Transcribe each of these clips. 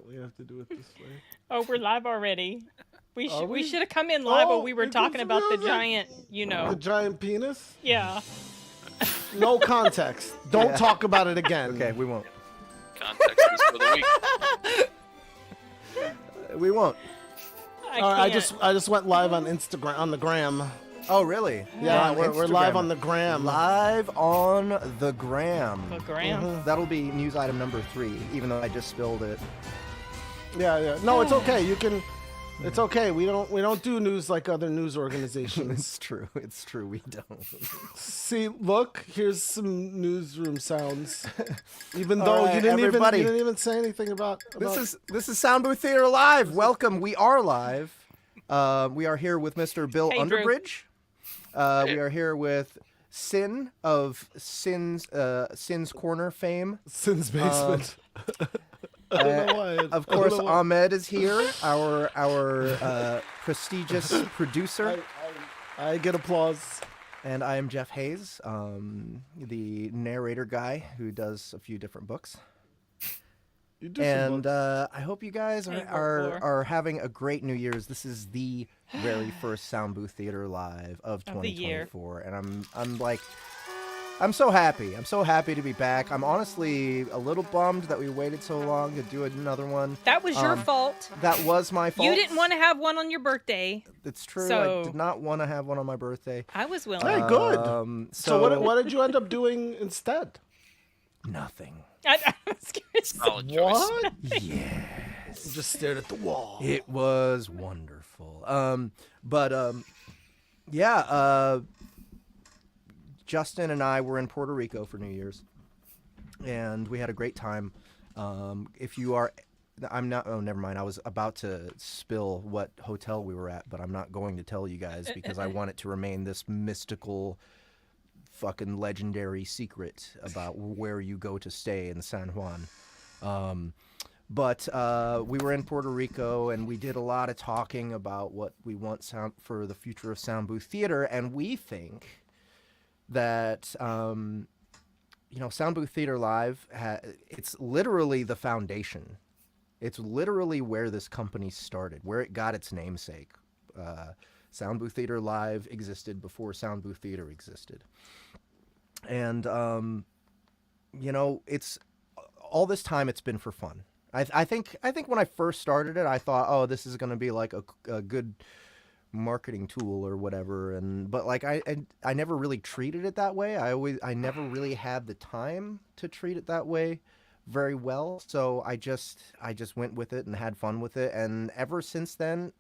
We have to do it this way. Oh, we're live already. We we? should have come in live when we were it talking gets about the music. giant, The giant penis? Yeah. No context. Don't talk about it again. Okay, we won't. Context is for the week. We won't. I just went live on Instagram on the gram. Oh, really? Yeah, We're on we're live Instagram. on the gram. Live on the gram. The gram. That'll be news item number 3, even though I just spilled it. Yeah. No, it's okay. You can. It's okay. We don't do news like other news organizations. It's true. It's true. We don't. See, look, here's some newsroom sounds. Even All though right, you didn't everybody. even say anything about This is Soundbooth Theater Live. Welcome. We are live. We are here with Mr. Bill Hey, Drew. Underbridge. We are here with Sin of Sin's Corner fame. Sin's basement. I don't know why. Of course, Ahmed is here, our prestigious producer. I get applause. And I am Jeff Hayes, the narrator guy who does a few different books. You do And some books. I hope you guys Hey, are having a great New Year's. This is the very first Soundbooth Theater Live of Of the year. 2024, and I'm so happy. I'm so happy to be back. I'm honestly a little bummed that we waited so long to do another one. That was your fault. That was my fault. You didn't want to have one on your birthday. It's true. So- I did not want to have one on my birthday. I was willing. Hey, good. So, what did you end up doing instead? Nothing. I was curious. Solid choice. What? Yes. Just stared at the wall. It was wonderful. Justin and I were in Puerto Rico for New Year's, and we had a great time. If you are, I'm not. Oh, never mind. I was about to spill what hotel we were at, but I'm not going to tell you guys because I want it to remain this mystical, fucking legendary secret about where you go to stay in San Juan. But we were in Puerto Rico, and we did a lot of talking about what we want for the future of Soundbooth Theater, and we think that Soundbooth Theater Live, it's literally the foundation. It's literally where this company started, where it got its namesake. Soundbooth Theater Live existed before Soundbooth Theater existed. And, it's all this time it's been for fun. I think when I first started it, I thought, oh, this is going to be like a good marketing tool or whatever. But like I never really treated it that way. I never really had the time to treat it that way very well. So I just went with it and had fun with it. And ever since then,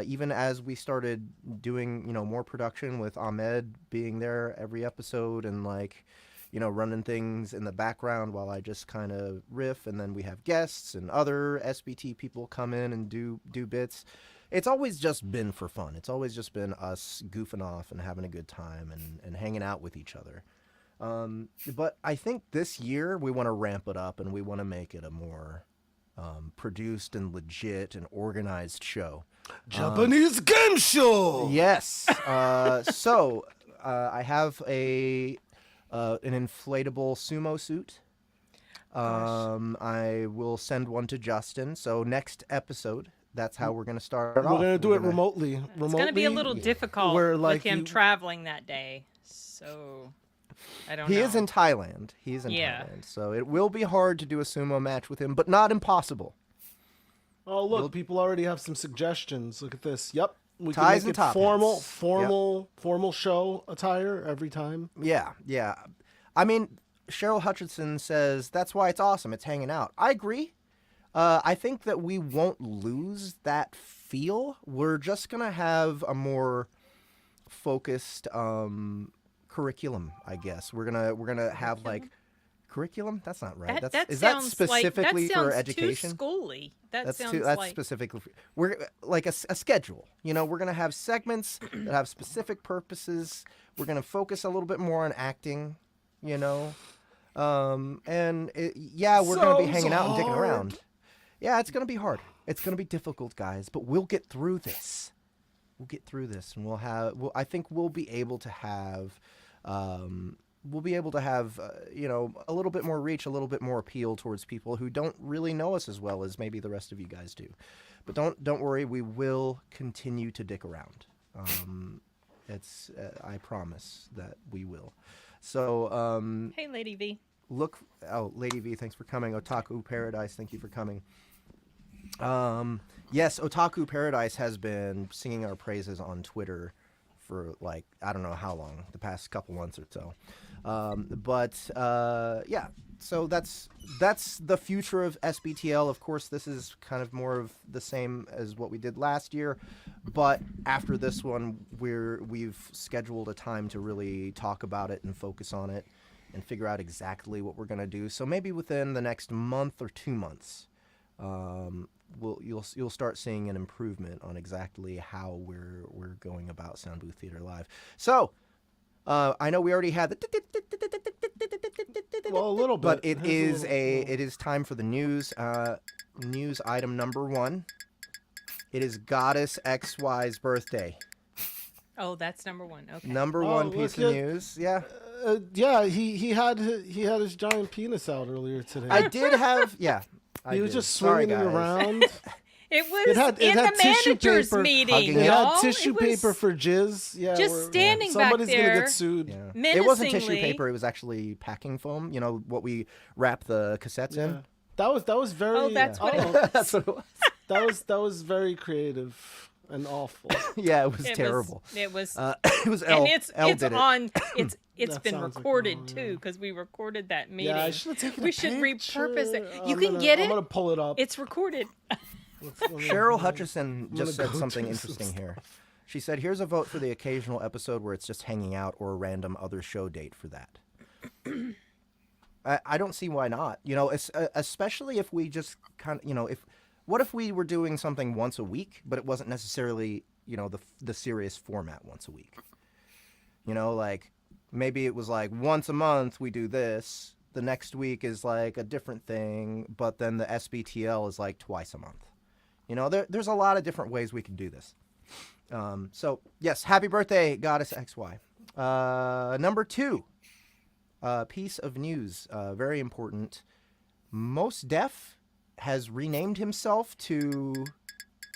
even as we started doing, more production with Ahmed being there every episode and running things in the background while I just kind of riff, and then we have guests and other SBT people come in and do bits. It's always just been for fun. It's always just been us goofing off and having a good time and hanging out with each other. But I think this year we want to ramp it up and we want to make it a more produced and legit and organized show. Japanese game show. Yes. So I have an inflatable sumo suit. I will send one to Justin. So next episode, that's how we're going to start off. We're gonna do it remotely. It's going to be a little difficult where, with him traveling that day. So, I don't know. He is in Thailand. Thailand. So it will be hard to do a sumo match with him, but not impossible. Oh, look, people already have some suggestions. Look at this. Yep. We Ties can and make top it hats. formal show attire every time. Yeah. I mean, Cheryl Hutchinson says that's why it's awesome. It's hanging out. I agree. I think that we won't lose that feel. We're just gonna have a more focused curriculum, I guess. We're gonna have like curriculum. That's not right. Is that specifically for education? Too schooly. That's like specifically we're like a schedule. We're gonna have segments that have specific purposes. We're gonna focus a little bit more on acting. We're gonna be hanging out and dicking around. Yeah, it's gonna be hard. It's gonna be difficult, guys, but we'll get through this. And I think we'll be able to have we'll be able to have a little bit more reach, a little bit more appeal towards people who don't really know us as well as maybe the rest of you guys do. But don't worry, we will continue to dick around. It's I promise that we will. So Hey, Lady V. Lady V, thanks for coming. Otaku Paradise, thank you for coming. Yes, Otaku Paradise has been singing our praises on Twitter for like I don't know how long, the past couple months or so. Yeah, so that's the future of SBTL. Of course, this is kind of more of the same as what we did last year, but after this one, we've scheduled a time to really talk about it and focus on it and figure out exactly what we're going to do. So maybe within the next month or 2 months, you'll start seeing an improvement on exactly how we're going about Soundbooth Theater Live. So I know we already had the Well, a little bit, but it is time for the news. News item number 1. It is Goddess XY's birthday. Oh, that's number 1. Okay. Number 1 piece of news. Yeah. Yeah, he had his giant penis out earlier today. I did have he was just swinging it around. It was had in the tissue managers paper, meeting. It y'all. had tissue It was paper for jizz. Yeah, just standing back somebody's there. gonna get sued. Yeah. It wasn't tissue menacingly. paper. It was actually packing foam. You know what we wrap the cassettes in. That was very. Oh, that's what it was. That's what it was. That was very creative and awful. Yeah, it was terrible. It was. It was And Elle. it's Elle did it. on. It's That been sounds like recorded Elle, too because we recorded that meeting. Yeah, I should have taken. We a should picture. repurpose it. You I'm can get it. I'm gonna pull it up. It's recorded. Cheryl Hutchison just gonna said go something do some interesting here. She said, "Here's a vote for the occasional episode where it's just hanging out or a random other show date for that." I don't see why not. You know, especially if we just kind of, what if we were doing something once a week, but it wasn't necessarily, the serious format once a week. Like maybe it was like once a month we do this. The next week is like a different thing, but then the SBTL is like twice a month. There's a lot of different ways we can do this. So, yes, happy birthday, Goddess XY. Number 2, piece of news, very important. Most Def has renamed himself to...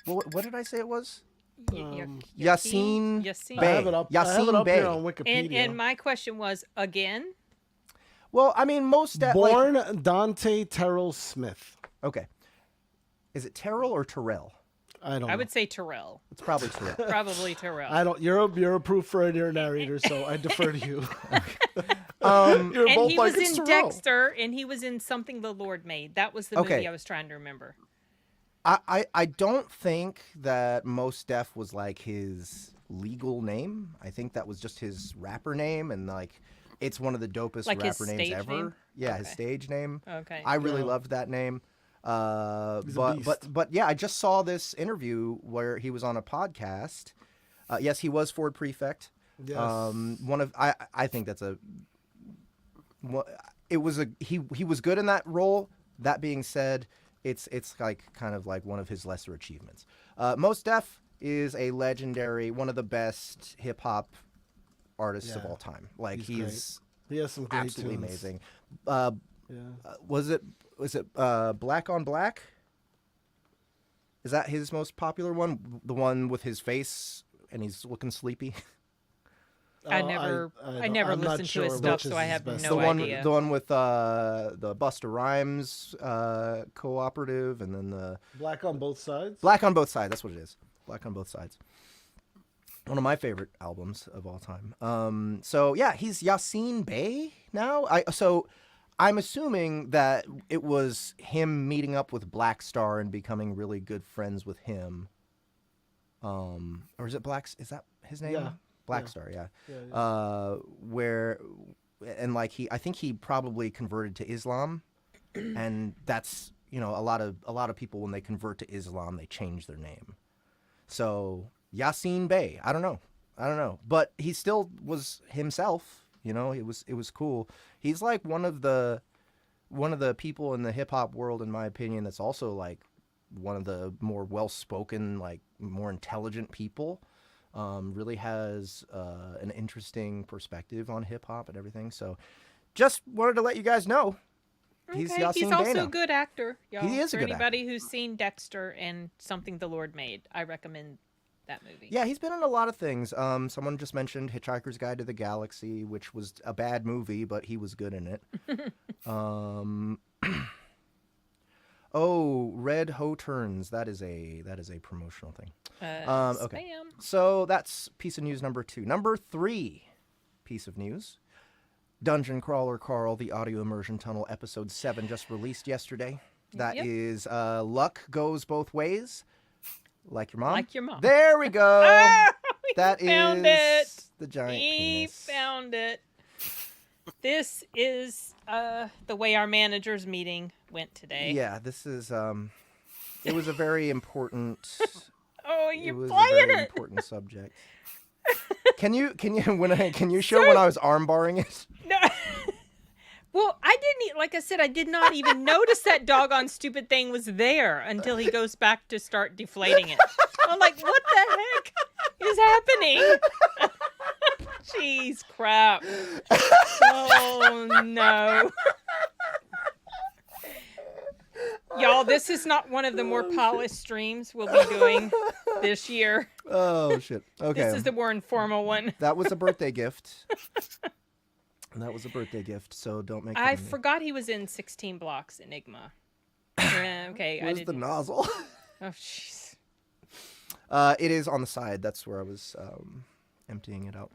What did I say it was? Yassine Yassine. Bey. I have it up. I have Yassine it up Bey. here on Wikipedia. And my question was again. Well, I mean, Most Def... Born Dante Terrell Smith. Okay. Is it Terrell or Terrell? I don't. I know. would say Terrell. It's probably Terrell. Probably Terrell. I don't. You're a proof for your narrator, so I defer to you. You're And both he like, was "It's in Terrell." Dexter, and he was in Something the Lord Made. That was the Okay. movie I was trying to remember. I don't think that Most Def was like his legal name. I think that was just his rapper name, and like it's one of the dopest Like his rapper names stage ever. name? Yeah, his Okay. stage name. Okay. I really Yeah. loved that name. He's a But beast. yeah, I just saw this interview where he was on a podcast. Yes, he was Ford Prefect. Yes. I think that's he was good in that role. That being said, it's like kind of like one of his lesser achievements. Most Def is a legendary, one of the best hip hop artists of Yeah. all time. Like He's he has some great absolutely tunes. amazing. Yeah. Was it Black on Black? Is that his most popular one? The one with his face and he's looking sleepy. I Oh, never I'm listened not to his sure stuff, which so is I his have best. no idea. The one with the Busta Rhymes cooperative, and then the Black on Both Sides. Black on Both Sides. That's what it is. Black on Both Sides. One of my favorite albums of all time. So yeah, he's Yassine Bey now. I'm assuming that it was him meeting up with Black Star and becoming really good friends with him. Or is it Is that his name? Yeah. Black Yeah. Star, yeah. Yeah. I think he probably converted to Islam, and that's a lot of people when they convert to Islam they change their name. So Yassine Bey, I don't know, but he still was himself. It was cool. He's like one of the people in the hip hop world, in my opinion, that's also like one of the more well spoken, like more intelligent people. Really has an interesting perspective on hip hop and everything. So, just wanted to let you guys know. He's Okay, Yassine he's also Bano. a good actor, y'all. He is a For good anybody who's seen Dexter and Something the Lord Made, I recommend that movie. Yeah, he's been in a lot of things. Someone just mentioned Hitchhiker's Guide to the Galaxy, which was a bad movie, but he was good in it. Oh, Red Ho Turns. That is a promotional thing. Okay. Spam. So that's piece of news number 2. Number 3 piece of news. Dungeon Crawler Carl, the Audio Immersion Tunnel, episode 7 just released yesterday. That is Luck Goes Both Ways. Like your mom? Like your mom. There we go. That found is it. the giant He penis. found it. This is the way our managers meeting went today. Yeah, this is it was a very important Oh, it you're was a playing very it. important subject. Can you show when I was armbarring it? No. Well, I didn't. Like I said, I did not even notice that doggone stupid thing was there until he goes back to start deflating it. I'm like, what the heck is happening? Jeez, crap. Oh no. Y'all, this is not one of the more polished streams we'll be doing this year. Oh shit. Okay. This is the more informal one. That was a birthday gift. That was a birthday gift, so don't make fun I of me. forgot he was in 16 Blocks Enigma. Yeah, okay, I Where's the didn't. nozzle? Oh, jeez. It is on the side. That's where I was emptying it out.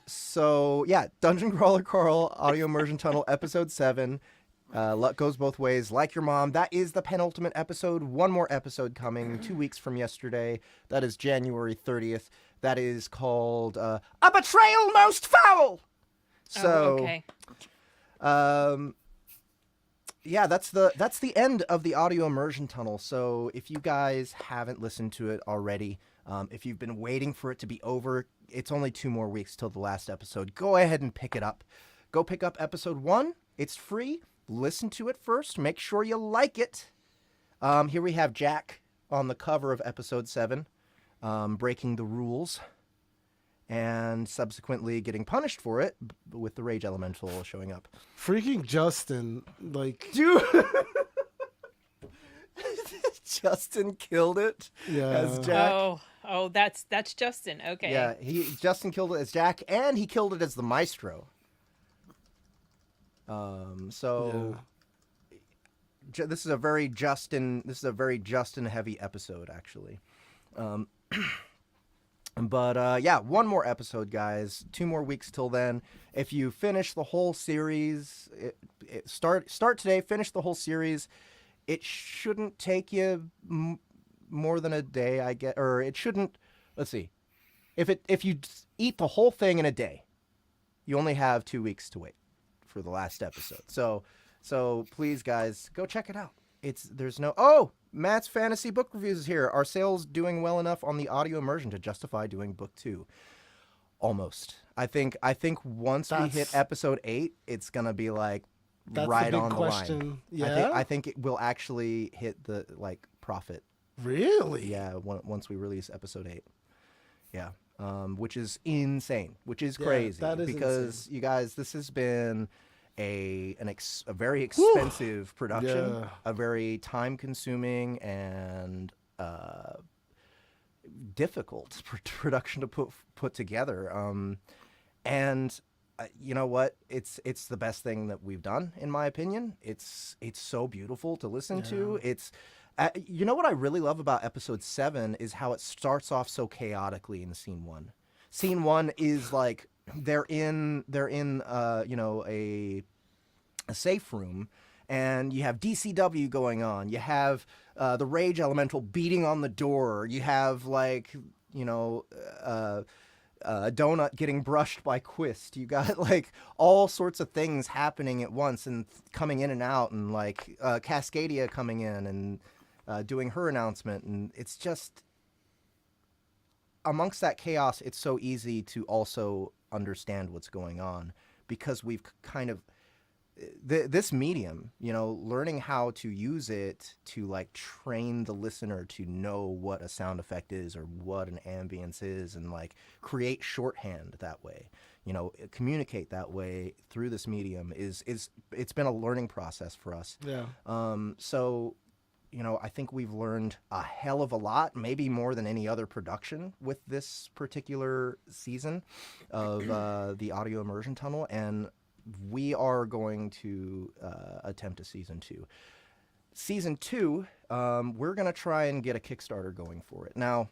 So yeah, Dungeon Crawler Carl, Audio Immersion Tunnel, episode 7. Luck Goes Both Ways, Like Your Mom. That is the penultimate episode. One more episode coming 2 weeks from yesterday. That is January 30th. That is called A Betrayal Most Foul. So, okay. Yeah, that's the end of the Audio Immersion Tunnel. So if you guys haven't listened to it already, if you've been waiting for it to be over, it's only 2 more weeks till the last episode. Go ahead and pick it up. Go pick up episode 1. It's free. Listen to it first. Make sure you like it. Here we have Jack on the cover of episode 7, breaking the rules, and subsequently getting punished for it with the Rage Elemental showing up. Freaking Justin, like, Dude, Justin killed it as Jack. Oh, that's Justin. Okay. Yeah, Justin killed it as Jack, and he killed it as the Maestro. This is a very Justin heavy episode, actually. But yeah, one more episode, guys. 2 more weeks till then. If you finish the whole series, start today. Finish the whole series. It shouldn't take you more than a day, I get, or it shouldn't. Let's see. If you eat the whole thing in a day, you only have 2 weeks to wait for the last episode. So please, guys, go check it out. Matt's Fantasy Book Reviews is here. Are sales doing well enough on the audio immersion to justify doing book 2? Almost. I think once we hit episode 8, it's gonna be like right on the line. Yeah, I think it will actually hit the profit. Really? Yeah, once we release episode 8. Yeah. Which is insane, which is crazy. That is because insane. you guys, this has been a very expensive production, Yeah. a very time-consuming and difficult production to put together. And you know what? It's the best thing that we've done, in my opinion. It's so beautiful to listen to. It's you know what I really love about episode 7 is how it starts off so chaotically in scene 1. Scene 1 is like they're in a safe room, and you have DCW going on. You have the Rage Elemental beating on the door. You have a donut getting brushed by Quist. You got all sorts of things happening at once and coming in and out, and Cascadia coming in and doing her announcement, and it's just amongst that chaos, it's so easy to also understand what's going on because we've kind of this medium, learning how to use it to like train the listener to know what a sound effect is or what an ambience is, and like create shorthand that way, communicate that way through this medium it's been a learning process for us. Yeah. So, I think we've learned a hell of a lot, maybe more than any other production with this particular season of the audio immersion tunnel, and we are going to attempt a season 2. Season 2, we're going to try and get a Kickstarter going for it. Now,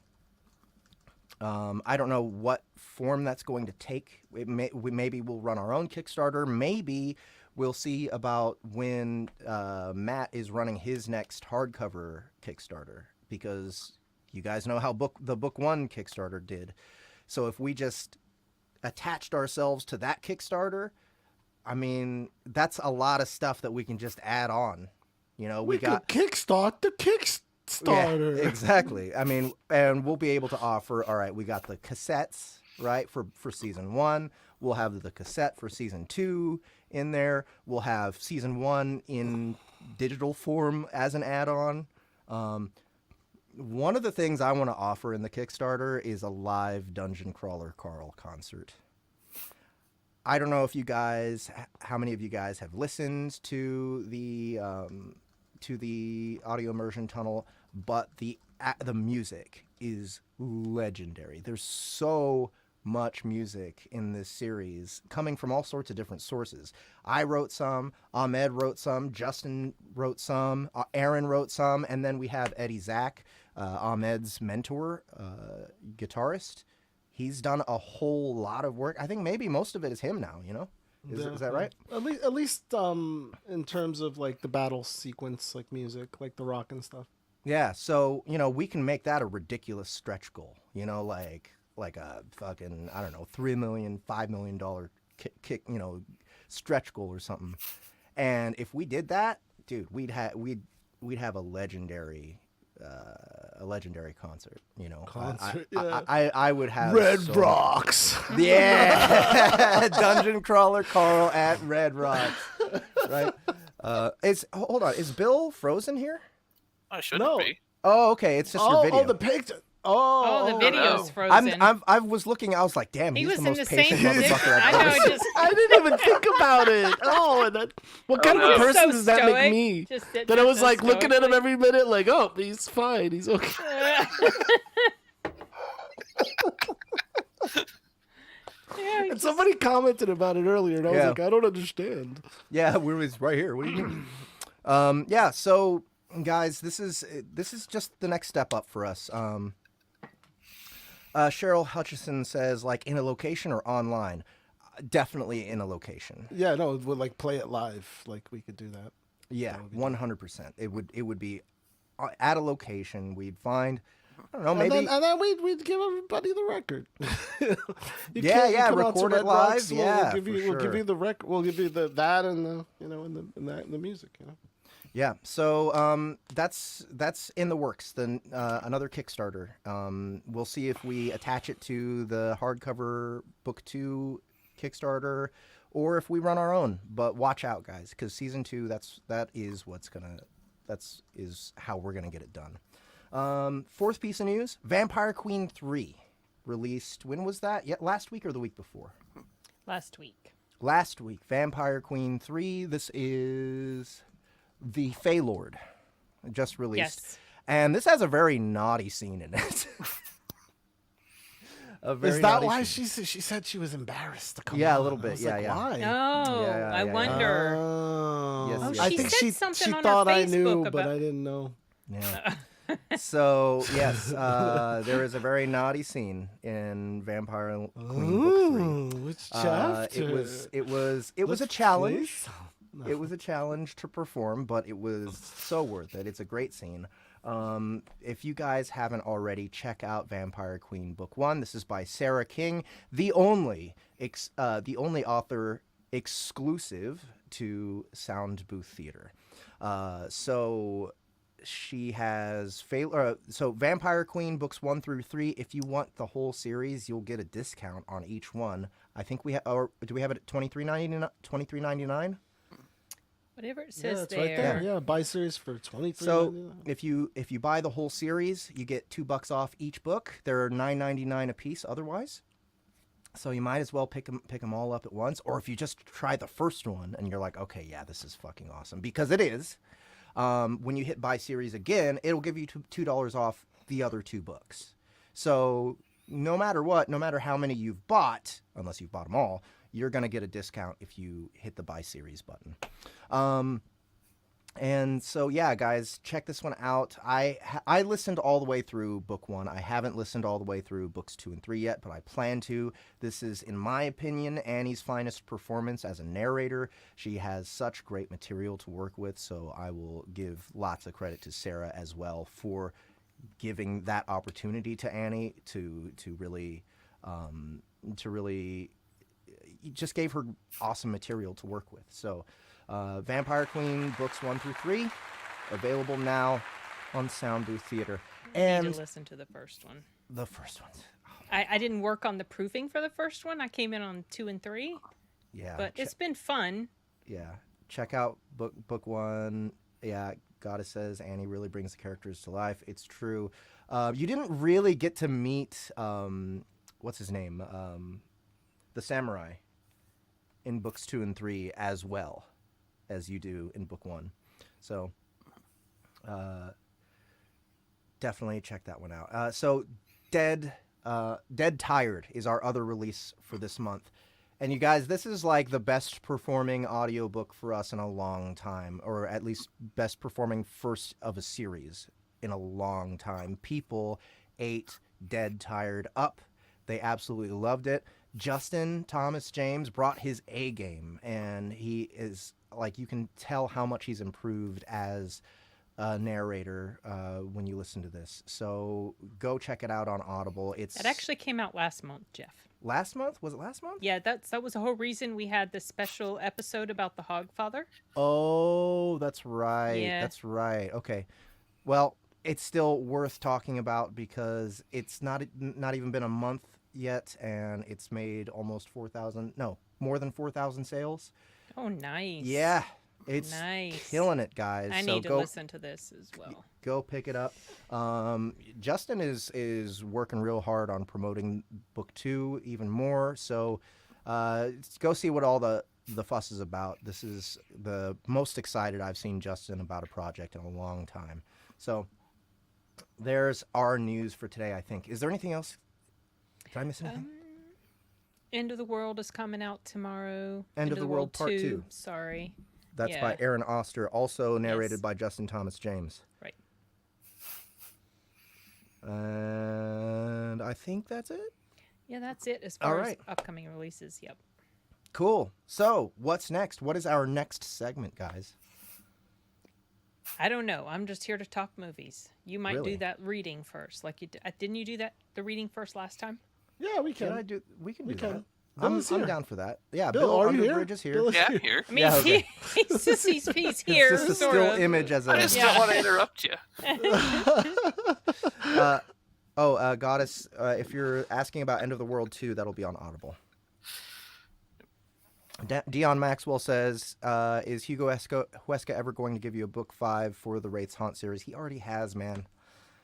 I don't know what form that's going to take. Maybe we'll run our own Kickstarter. Maybe we'll see about when Matt is running his next hardcover Kickstarter, because you guys know how the book 1 Kickstarter did. So if we just attached ourselves to that Kickstarter, I mean, that's a lot of stuff that we can just add on. We got could kickstart the Kickstarter. Yeah, exactly. I mean, and we'll be able to offer, all right, we got the cassettes, right, for season 1. We'll have the cassette for season 2 in there. We'll have season 1 in digital form as an add-on. One of the things I want to offer in the Kickstarter is a live Dungeon Crawler Carl concert. I don't know if how many of you guys have listened to the audio immersion tunnel, but the music is legendary. There's so much music in this series coming from all sorts of different sources. I wrote some, Ahmed wrote some, Justin wrote some, Aaron wrote some, and then we have Eddie Zach, Ahmed's mentor, guitarist. He's done a whole lot of work. I think maybe most of it is him now, Is that right? At least in terms of like the battle sequence, like music, like the rock and stuff. Yeah, so, we can make that a ridiculous stretch goal, like a fucking, I don't know, $3 million, $5 million kick, stretch goal or something. And if we did that, dude, we'd have a legendary concert, Concert, I would have Red Rocks. Yeah. Dungeon Crawler Carl at Red Rocks. Right? Hold on, is Bill frozen here? I shouldn't be. Oh, okay, it's just your video. Oh, the picture. Oh, the video's no. frozen. I was looking. I was like, "Damn, He he's was the in most the patient same motherfucker I I've know, ever seen." just I didn't even think about it. Oh, what kind of a no. person So does that stoic. make me? Just sit That I there was so like looking at him stoically. every minute, like, oh, he's fine, he's okay. Yeah, And somebody commented about it earlier, and I was Yeah. like, I don't understand. Yeah, it's right here. What do you mean? Yeah. So, guys, this is just the next step up for us. Cheryl Hutchison says, like, in a location or online? Definitely in a location. Yeah, no, it would like play it live. Like we could do that. Yeah, 100%. It would be at a location. We'd find, I don't know, maybe. And then we'd give everybody the record. Yeah, record it live. Yeah, we'll give you the record. We'll give you that and the and the music. Yeah, so that's in the works. Then another Kickstarter. We'll see if we attach it to the hardcover book 2 Kickstarter, or if we run our own. But watch out, guys, because season 2, that is how we're gonna get it done. Fourth piece of news: Vampire Queen 3 released. When was that? Yeah, last week or the week before? last week. Last week, Vampire Queen 3. This is the Fey Lord, just released. Yes. And this has a very naughty scene in it. Is that why she said she was embarrassed to come? Yeah, a on? little I bit. was Yeah, like, yeah. Why? Oh, Yeah, I yeah. wonder. Oh, Yes, I she think said something she on her thought I knew, Facebook but about- I didn't know. Yeah. So, yes, there is a very naughty scene in Vampire Queen Book 3. Which chapter? It was a Let's challenge. play It was a challenge to perform, but it was so worth it. It's a great scene. If you guys haven't already, check out Vampire Queen Book 1. This is by Sara King, the only author exclusive to Soundbooth Theater. So she has so Vampire Queen books 1 through 3. If you want the whole series, you'll get a discount on each one. I think we have, or do we have it at $23.99? Whatever it Yeah, says it's there. right there. Yeah, buy series for $23. So if you buy the whole series, you get $2 off each book. They're $9.99 a piece otherwise. So you might as well pick them all up at once. Or if you just try the first one and you're like, okay, yeah, this is fucking awesome, because it is. When you hit buy series again, it'll give you $2 off the other 2 books. So no matter what, no matter how many you've bought, unless you've bought them all, you're going to get a discount if you hit the buy series button. And so, yeah, guys, check this one out. I listened all the way through book 1. I haven't listened all the way through books 2 and 3 yet, but I plan to. This is, in my opinion, Annie's finest performance as a narrator. She has such great material to work with, so I will give lots of credit to Sarah as well for giving that opportunity to Annie to really just gave her awesome material to work with. So Vampire Queen books 1 through 3 available now on Soundbooth Theater. I And need to listen to the first one. the first one's I didn't work on the proofing for the first one. I came in on 2 and 3, yeah, but it's been fun. yeah. Check out book 1. Yeah, Goddess says Annie really brings the characters to life. It's true. You didn't really get to meet what's his name, the samurai, in books 2 and 3 as well as you do in book 1. So definitely check that one out. So Dead Tired is our other release for this month. And you guys, this is like the best performing audiobook for us in a long time, or at least best performing first of a series in a long time. People ate Dead Tired up. They absolutely loved it. Justin Thomas James brought his A game, and he is, like, you can tell how much he's improved as a narrator when you listen to this. So go check it out on Audible. It actually came out last month, Jeff. Last month? Was it last month? Yeah, that was the whole reason we had the special episode about the Hogfather. Oh, that's right. Yeah. That's right. Okay. Well, it's still worth talking about because it's not even been a month yet, and it's made almost more than 4,000 sales. Oh, nice. Yeah, it's nice. killing it, guys. I So need to listen to this as well. Go pick it up. Justin is working real hard on promoting book 2 even more. So go see what all the fuss is about. This is the most excited I've seen Justin about a project in a long time. So there's our news for today, I think. Is there anything else? Did I miss anything? End of the World is coming out tomorrow. End of the World Part 2. Sorry. That's by Aaron Oster, also narrated by Justin Thomas James. Right. And I think that's it. Yeah, that's it as far as upcoming releases. Yep. Cool. So, what's next? What is our next segment, guys? I don't know. I'm just here to talk movies. You might Really? do that reading first, like you didn't you do the reading first last time? Yeah, we can. We can We do can. that. Bill I'm is here. down for that. Yeah, Bill, are you Underbridge here? is here. Bill is Yeah, here. here. I mean, Yeah, okay. he's just he's here, It's just a sort still of. image as I a... just don't want to interrupt you. Goddess, if you're asking about End of the World 2, that'll be on Audible. Dion Maxwell says, is Hugo Huesca ever going to give you a book 5 for the Wraiths Haunt series? He already has, man.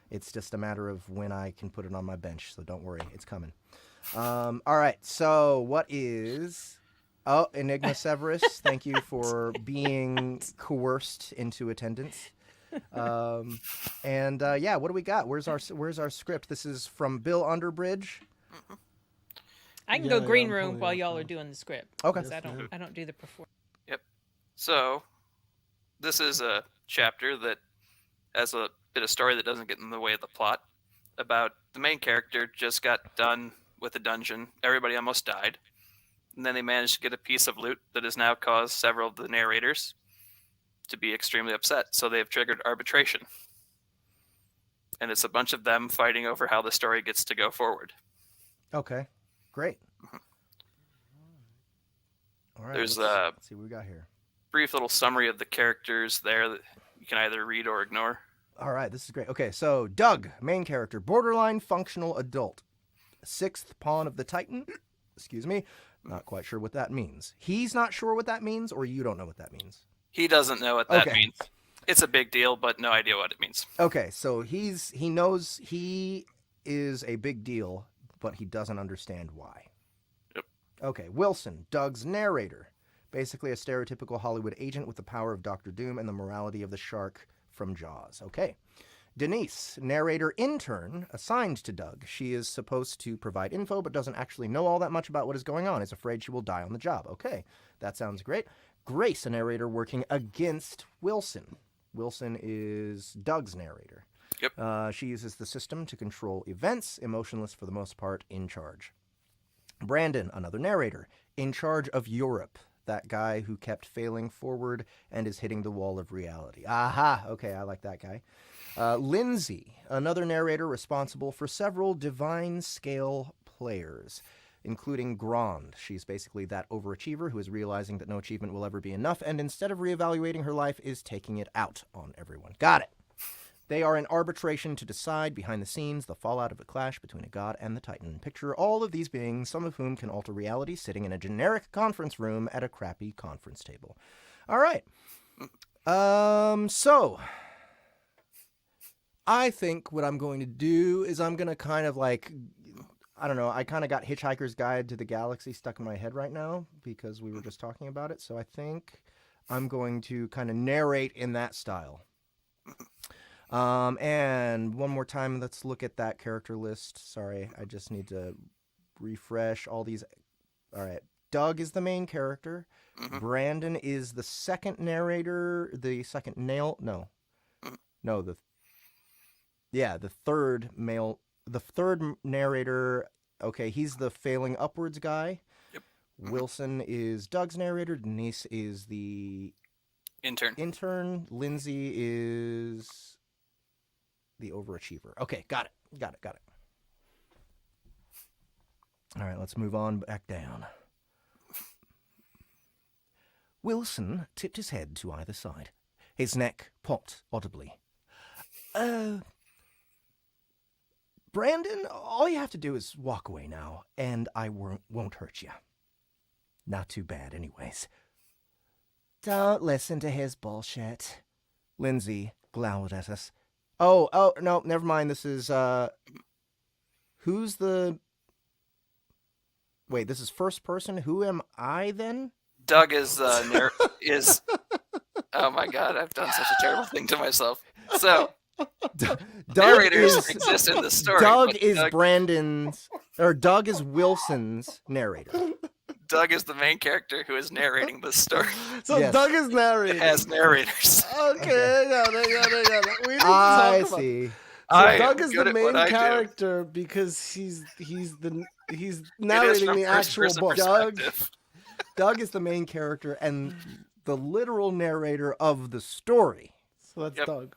It's just a matter of when I can put it on my bench, so don't worry. It's coming. All right, so what is... Oh, Enigma Severus, thank you for being coerced into attendance. Yeah, what do we got? Where's our script? This is from Bill Underbridge. I can Yeah, go yeah, green I'm room pulling while it up y'all now. are doing the script. Okay. 'Cause I don't do the performance. Yep. So, this is a chapter that has a bit of story that doesn't get in the way of the plot. About the main character just got done with a dungeon. Everybody almost died. And then they managed to get a piece of loot that has now caused several of the narrators to be extremely upset. So they have triggered arbitration. And it's a bunch of them fighting over how the story gets to go forward. Okay, great. All right, There's let's see what we got here. Brief little summary of the characters there that you can either read or ignore. All right, this is great. Okay, so Doug, main character, borderline functional adult, 6th pawn of the Titan. Excuse me, not quite sure what that means. He's not sure what that means, or you don't know what that means? He doesn't know what that Okay. means. It's a big deal, but no idea what it means. Okay, so he knows he is a big deal, but he doesn't understand why. Yep. Okay, Wilson, Doug's narrator. Basically a stereotypical Hollywood agent with the power of Dr. Doom and the morality of the shark from Jaws. Okay. Denise, narrator intern assigned to Doug. She is supposed to provide info, but doesn't actually know all that much about what is going on. Is afraid she will die on the job. Okay, that sounds great. Grace, a narrator working against Wilson. Wilson is Doug's narrator. Yep. She uses the system to control events, emotionless for the most part, in charge. Brandon, another narrator, in charge of Europe. That guy who kept failing forward and is hitting the wall of reality. Aha, okay, I like that guy. Lindsay, another narrator responsible for several divine scale players, including Grand. She's basically that overachiever who is realizing that no achievement will ever be enough, and instead of reevaluating her life, is taking it out on everyone. Got it. They are in arbitration to decide, behind the scenes, the fallout of a clash between a god and the Titan. Picture all of these beings, some of whom can alter reality, sitting in a generic conference room at a crappy conference table. All right. So I think what I'm going to do is I'm going to kind of like, I don't know, I kind of got Hitchhiker's Guide to the Galaxy stuck in my head right now because we were just talking about it. So I think I'm going to kind of narrate in that style. And one more time, let's look at that character list. Sorry, I just need to refresh all these. All right. Doug is the main character. Mm-hmm. Brandon is the second narrator. The second the third male, the third narrator. Okay, he's the failing upwards guy. Yep. Wilson is Doug's narrator. Denise is the Intern. Lindsay is the overachiever. Okay, got it. All right, let's move on back down. Wilson tipped his head to either side. His neck popped audibly. Brandon, all you have to do is walk away now, and I won't hurt you. Not too bad, anyways. Don't listen to his bullshit. Lindsay glowered at us. Oh, no, never mind. This is, who's the... Wait, this is first person? Who am I, then? Doug is, is... Oh my god, I've done such a terrible thing to myself. So, narrators exist in the story. Doug is Brandon's... Or Doug is Wilson's narrator. Doug is the main character who is narrating the story. So yes. Doug is narrating. It has narrators. Okay, I got it. We need to I talk about see. So Doug is the main character because he's narrating the actual book. Doug is the main character and the literal narrator of the story. So that's Doug.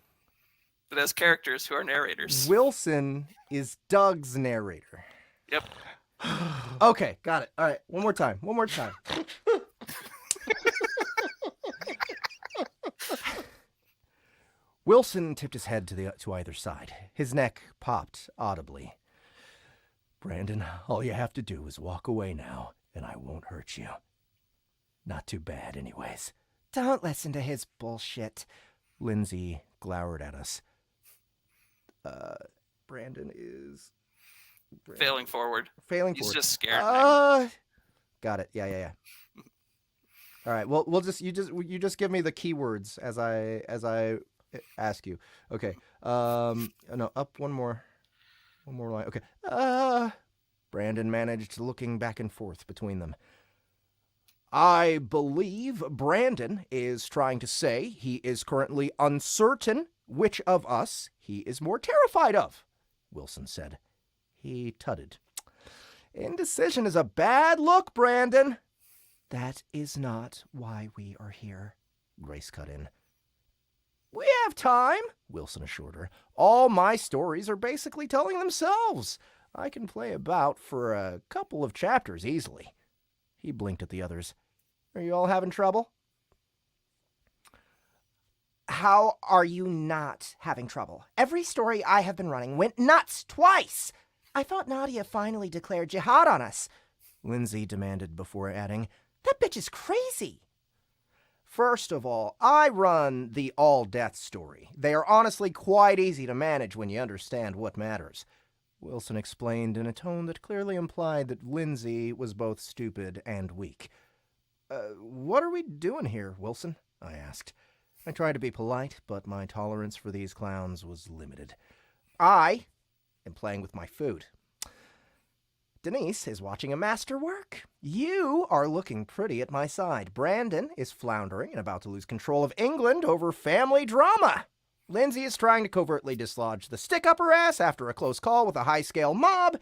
It has characters who are narrators. Wilson is Doug's narrator. Yep. Okay, got it. All right, one more time. Wilson tipped his head to either side. His neck popped audibly. Brandon, all you have to do is walk away now, and I won't hurt you. Not too bad, anyways. Don't listen to his bullshit. Lindsay glowered at us. Brandon is... Failing forward. He's just scared. Got it. Yeah. All right. Well, you just give me the keywords as I ask you. Okay. No, up one more line. Okay. Brandon managed looking back and forth between them. I believe Brandon is trying to say he is currently uncertain which of us he is more terrified of, Wilson said. He tutted. Indecision is a bad look, Brandon. That is not why we are here, Grace cut in. We have time, Wilson assured her. All my stories are basically telling themselves. I can play about for a couple of chapters easily. He blinked at the others. Are you all having trouble? How are you not having trouble? Every story I have been running went nuts twice. I thought Nadia finally declared jihad on us, Lindsay demanded before adding, that bitch is crazy. First of all, I run the all-death story. They are honestly quite easy to manage when you understand what matters. Wilson explained in a tone that clearly implied that Lindsay was both stupid and weak. What are we doing here, Wilson? I asked. I tried to be polite, but my tolerance for these clowns was limited. I am playing with my food. Denise is watching a masterwork. You are looking pretty at my side. Brandon is floundering and about to lose control of England over family drama. Lindsay is trying to covertly dislodge the stick up her ass after a close call with a high-scale mob.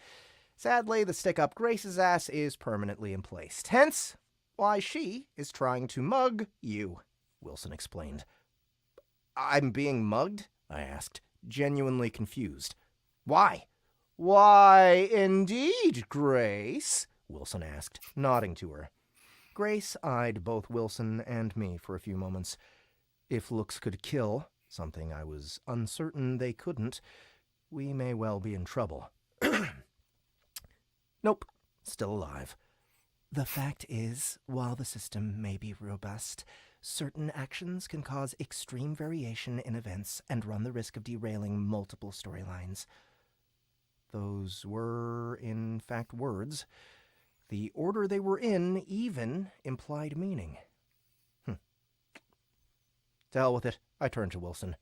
Sadly, the stick up Grace's ass is permanently in place. Hence, why she is trying to mug you, Wilson explained. I'm being mugged? I asked, genuinely confused. Why? Why, indeed, Grace, Wilson asked, nodding to her. Grace eyed both Wilson and me for a few moments. If looks could kill, something I was uncertain they couldn't, we may well be in trouble. Nope, still alive. The fact is, while the system may be robust, certain actions can cause extreme variation in events and run the risk of derailing multiple storylines. Those were, in fact, words. The order they were in even implied meaning. To hell with it. I turned to Wilson.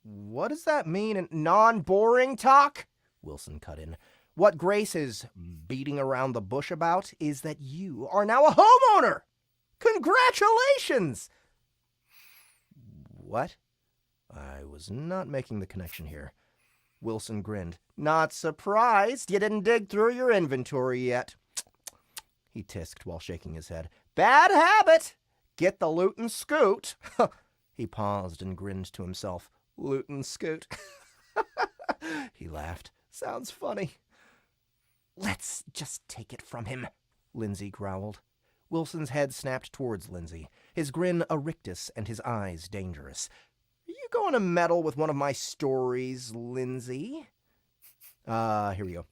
What does that mean in non-boring talk? Wilson cut in. What Grace is beating around the bush about is that you are now a homeowner! Congratulations! What? I was not making the connection here. Wilson grinned. Not surprised you didn't dig through your inventory yet. He tisked while shaking his head. Bad habit! Get the loot and scoot. He paused and grinned to himself. Loot and scoot. He laughed. Sounds funny. Let's just take it from him, Lindsay growled. Wilson's head snapped towards Lindsay, his grin a rictus and his eyes dangerous. Are you going to meddle with one of my stories, Lindsay? Here we go.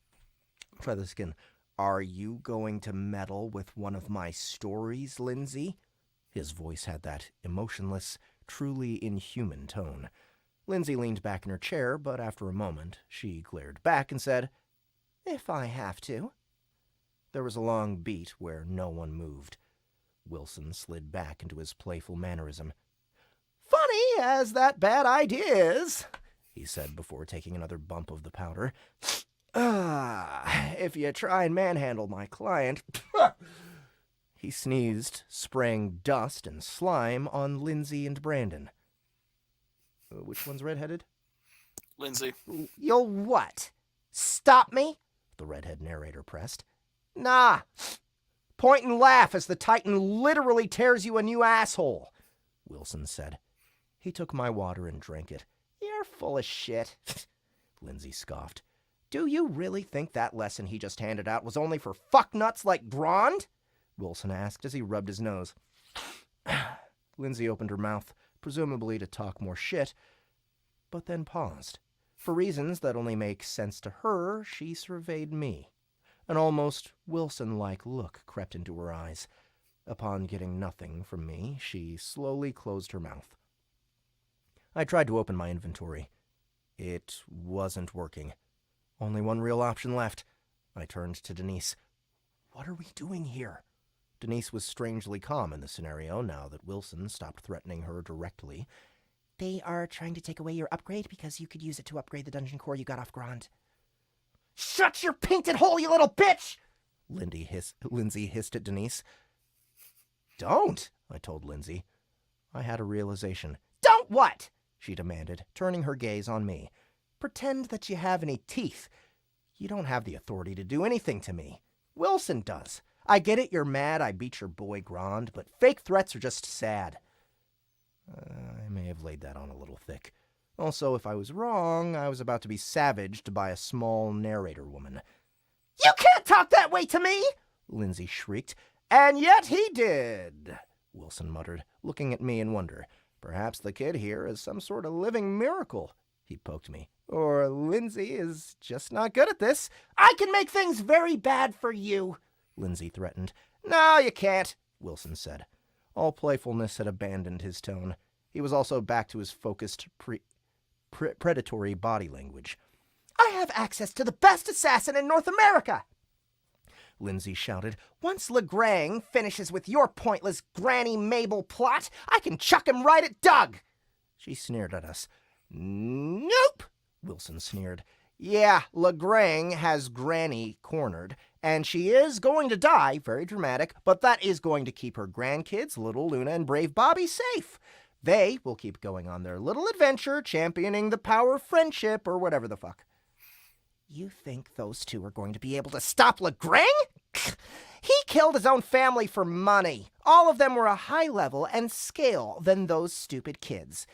Try this again. Are you going to meddle with one of my stories, Lindsay? His voice had that emotionless, truly inhuman tone. Lindsay leaned back in her chair, but after a moment, she glared back and said, If I have to. There was a long beat where no one moved. Wilson slid back into his playful mannerism. Funny as that bad idea is, he said before taking another bump of the powder. If you try and manhandle my client... He sneezed, spraying dust and slime on Lindsay and Brandon. Which one's redheaded? Lindsay. You'll what? Stop me? The redhead narrator pressed. Nah. Point and laugh as the Titan literally tears you a new asshole, Wilson said. He took my water and drank it. You're full of shit, Lindsay scoffed. Do you really think that lesson he just handed out was only for fucknuts like Grond? Wilson asked as he rubbed his nose. Lindsay opened her mouth, presumably to talk more shit, but then paused. For reasons that only make sense to her, she surveyed me. An almost Wilson-like look crept into her eyes. Upon getting nothing from me, she slowly closed her mouth. I tried to open my inventory. It wasn't working. Only one real option left. I turned to Denise. What are we doing here? Denise was strangely calm in the scenario now that Wilson stopped threatening her directly. They are trying to take away your upgrade because you could use it to upgrade the dungeon core you got off Grond. Shut your painted hole, you little bitch! Lindsay hissed at Denise. Don't, I told Lindsay. I had a realization. Don't what? She demanded, turning her gaze on me. Pretend that you have any teeth. You don't have the authority to do anything to me. Wilson does. I get it, you're mad I beat your boy Grond, but fake threats are just sad. I may have laid that on a little thick. Also, if I was wrong, I was about to be savaged by a small narrator woman. You can't talk that way to me! Lindsay shrieked. And yet he did, Wilson muttered, looking at me in wonder. Perhaps the kid here is some sort of living miracle. He poked me. Or Lindsay is just not good at this. I can make things very bad for you, Lindsay threatened. No, you can't, Wilson said. All playfulness had abandoned his tone. He was also back to his focused, predatory body language. I have access to the best assassin in North America! Lindsay shouted. Once Legrang finishes with your pointless Granny Mabel plot, I can chuck him right at Doug! She sneered at us. Nope! Wilson sneered. Yeah, Legrang has Granny cornered, and she is going to die, very dramatic, but that is going to keep her grandkids, little Luna and brave Bobby, safe. They will keep going on their little adventure, championing the power of friendship, or whatever the fuck. You think those two are going to be able to stop Legrang? He killed his own family for money. All of them were a higher level and scale than those stupid kids.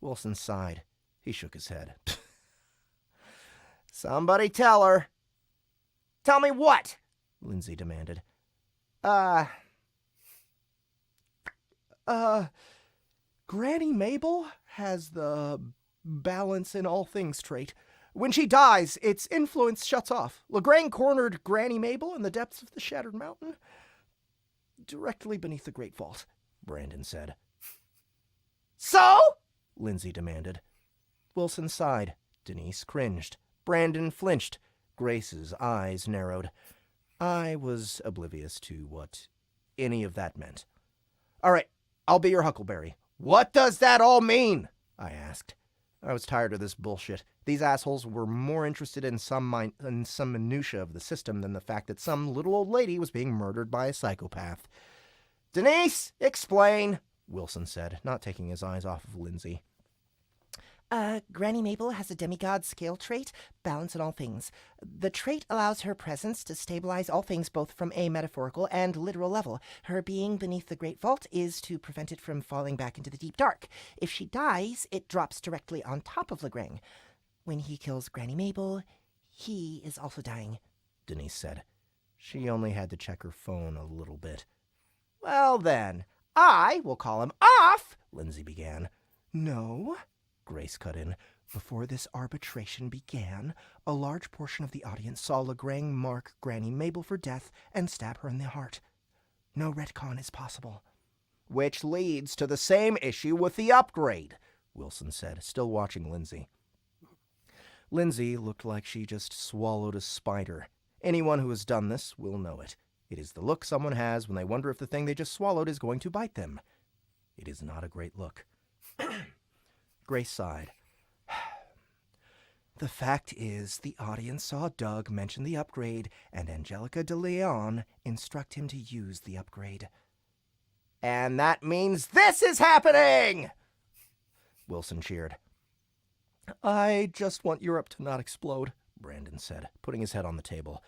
Wilson sighed. He shook his head. Somebody tell her. Tell me what? Lindsay demanded. Granny Mabel has the balance in all things trait. When she dies, its influence shuts off. Legrang cornered Granny Mabel in the depths of the Shattered Mountain, directly beneath the Great Vault, Brandon said. So? Lindsay demanded. Wilson sighed. Denise cringed. Brandon flinched. Grace's eyes narrowed. I was oblivious to what any of that meant. All right, I'll be your Huckleberry. What does that all mean? I asked. I was tired of this bullshit. These assholes were more interested in some minutia of the system than the fact that some little old lady was being murdered by a psychopath. Denise, explain, Wilson said, not taking his eyes off of Lindsay. Granny Mabel has a demigod scale trait, balance in all things. The trait allows her presence to stabilize all things both from a metaphorical and literal level. Her being beneath the Great Vault is to prevent it from falling back into the deep dark. If she dies, it drops directly on top of Legrang. When he kills Granny Mabel, he is also dying, Denise said. She only had to check her phone a little bit. Well then, I will call him off, Lindsay began. No, Grace cut in. Before this arbitration began, a large portion of the audience saw Legrang mark Granny Mabel for death and stab her in the heart. No retcon is possible. Which leads to the same issue with the upgrade, Wilson said, still watching Lindsay. Lindsay looked like she just swallowed a spider. Anyone who has done this will know it. It is the look someone has when they wonder if the thing they just swallowed is going to bite them. It is not a great look. Grace sighed. The fact is, the audience saw Doug mention the upgrade, and Angelica de Leon instruct him to use the upgrade. And that means this is happening! Wilson cheered. I just want Europe to not explode, Brandon said, putting his head on the table.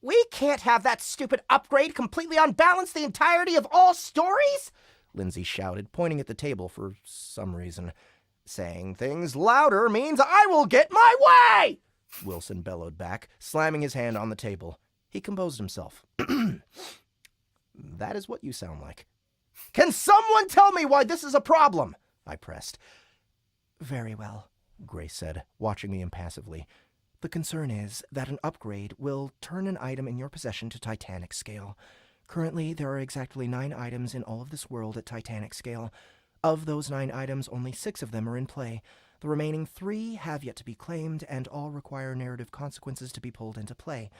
We can't have that stupid upgrade completely unbalance the entirety of all stories? Lindsay shouted, pointing at the table for some reason. Saying things louder means I will get my way! Wilson bellowed back, slamming his hand on the table. He composed himself. That is what you sound like. Can someone tell me why this is a problem? I pressed. Very well, Grace said, watching me impassively. The concern is that an upgrade will turn an item in your possession to Titanic scale. Currently, there are exactly 9 items in all of this world at Titanic scale. Of those 9 items, only 6 of them are in play. The remaining 3 have yet to be claimed, and all require narrative consequences to be pulled into play.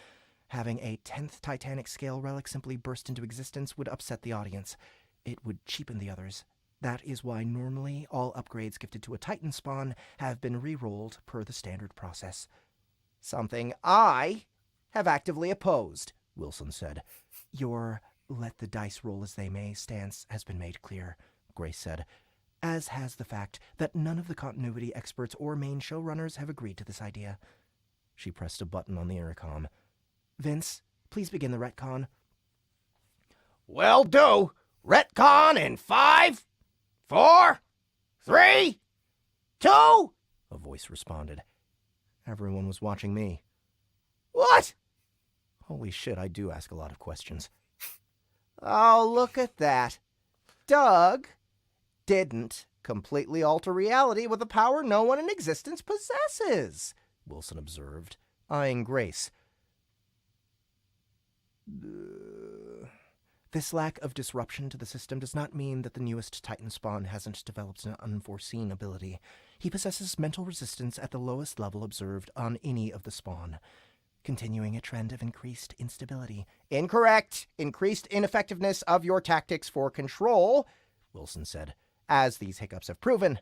Having a 10th Titanic scale relic simply burst into existence would upset the audience. It would cheapen the others. That is why normally all upgrades gifted to a Titan spawn have been re-rolled per the standard process. Something I have actively opposed, Wilson said. Your let the dice roll as they may stance has been made clear, Grace said, as has the fact that none of the continuity experts or main showrunners have agreed to this idea. She pressed a button on the intercom. Vince, please begin the retcon. Will do. Retcon in 5, 4, 3, 2, a voice responded. Everyone was watching me. What? Holy shit, I do ask a lot of questions. Oh, look at that. Doug didn't completely alter reality with a power no one in existence possesses, Wilson observed, eyeing Grace. This lack of disruption to the system does not mean that the newest Titan spawn hasn't developed an unforeseen ability. He possesses mental resistance at the lowest level observed on any of the spawn, continuing a trend of increased instability. Incorrect! Increased ineffectiveness of your tactics for control, Wilson said. As these hiccups have proven,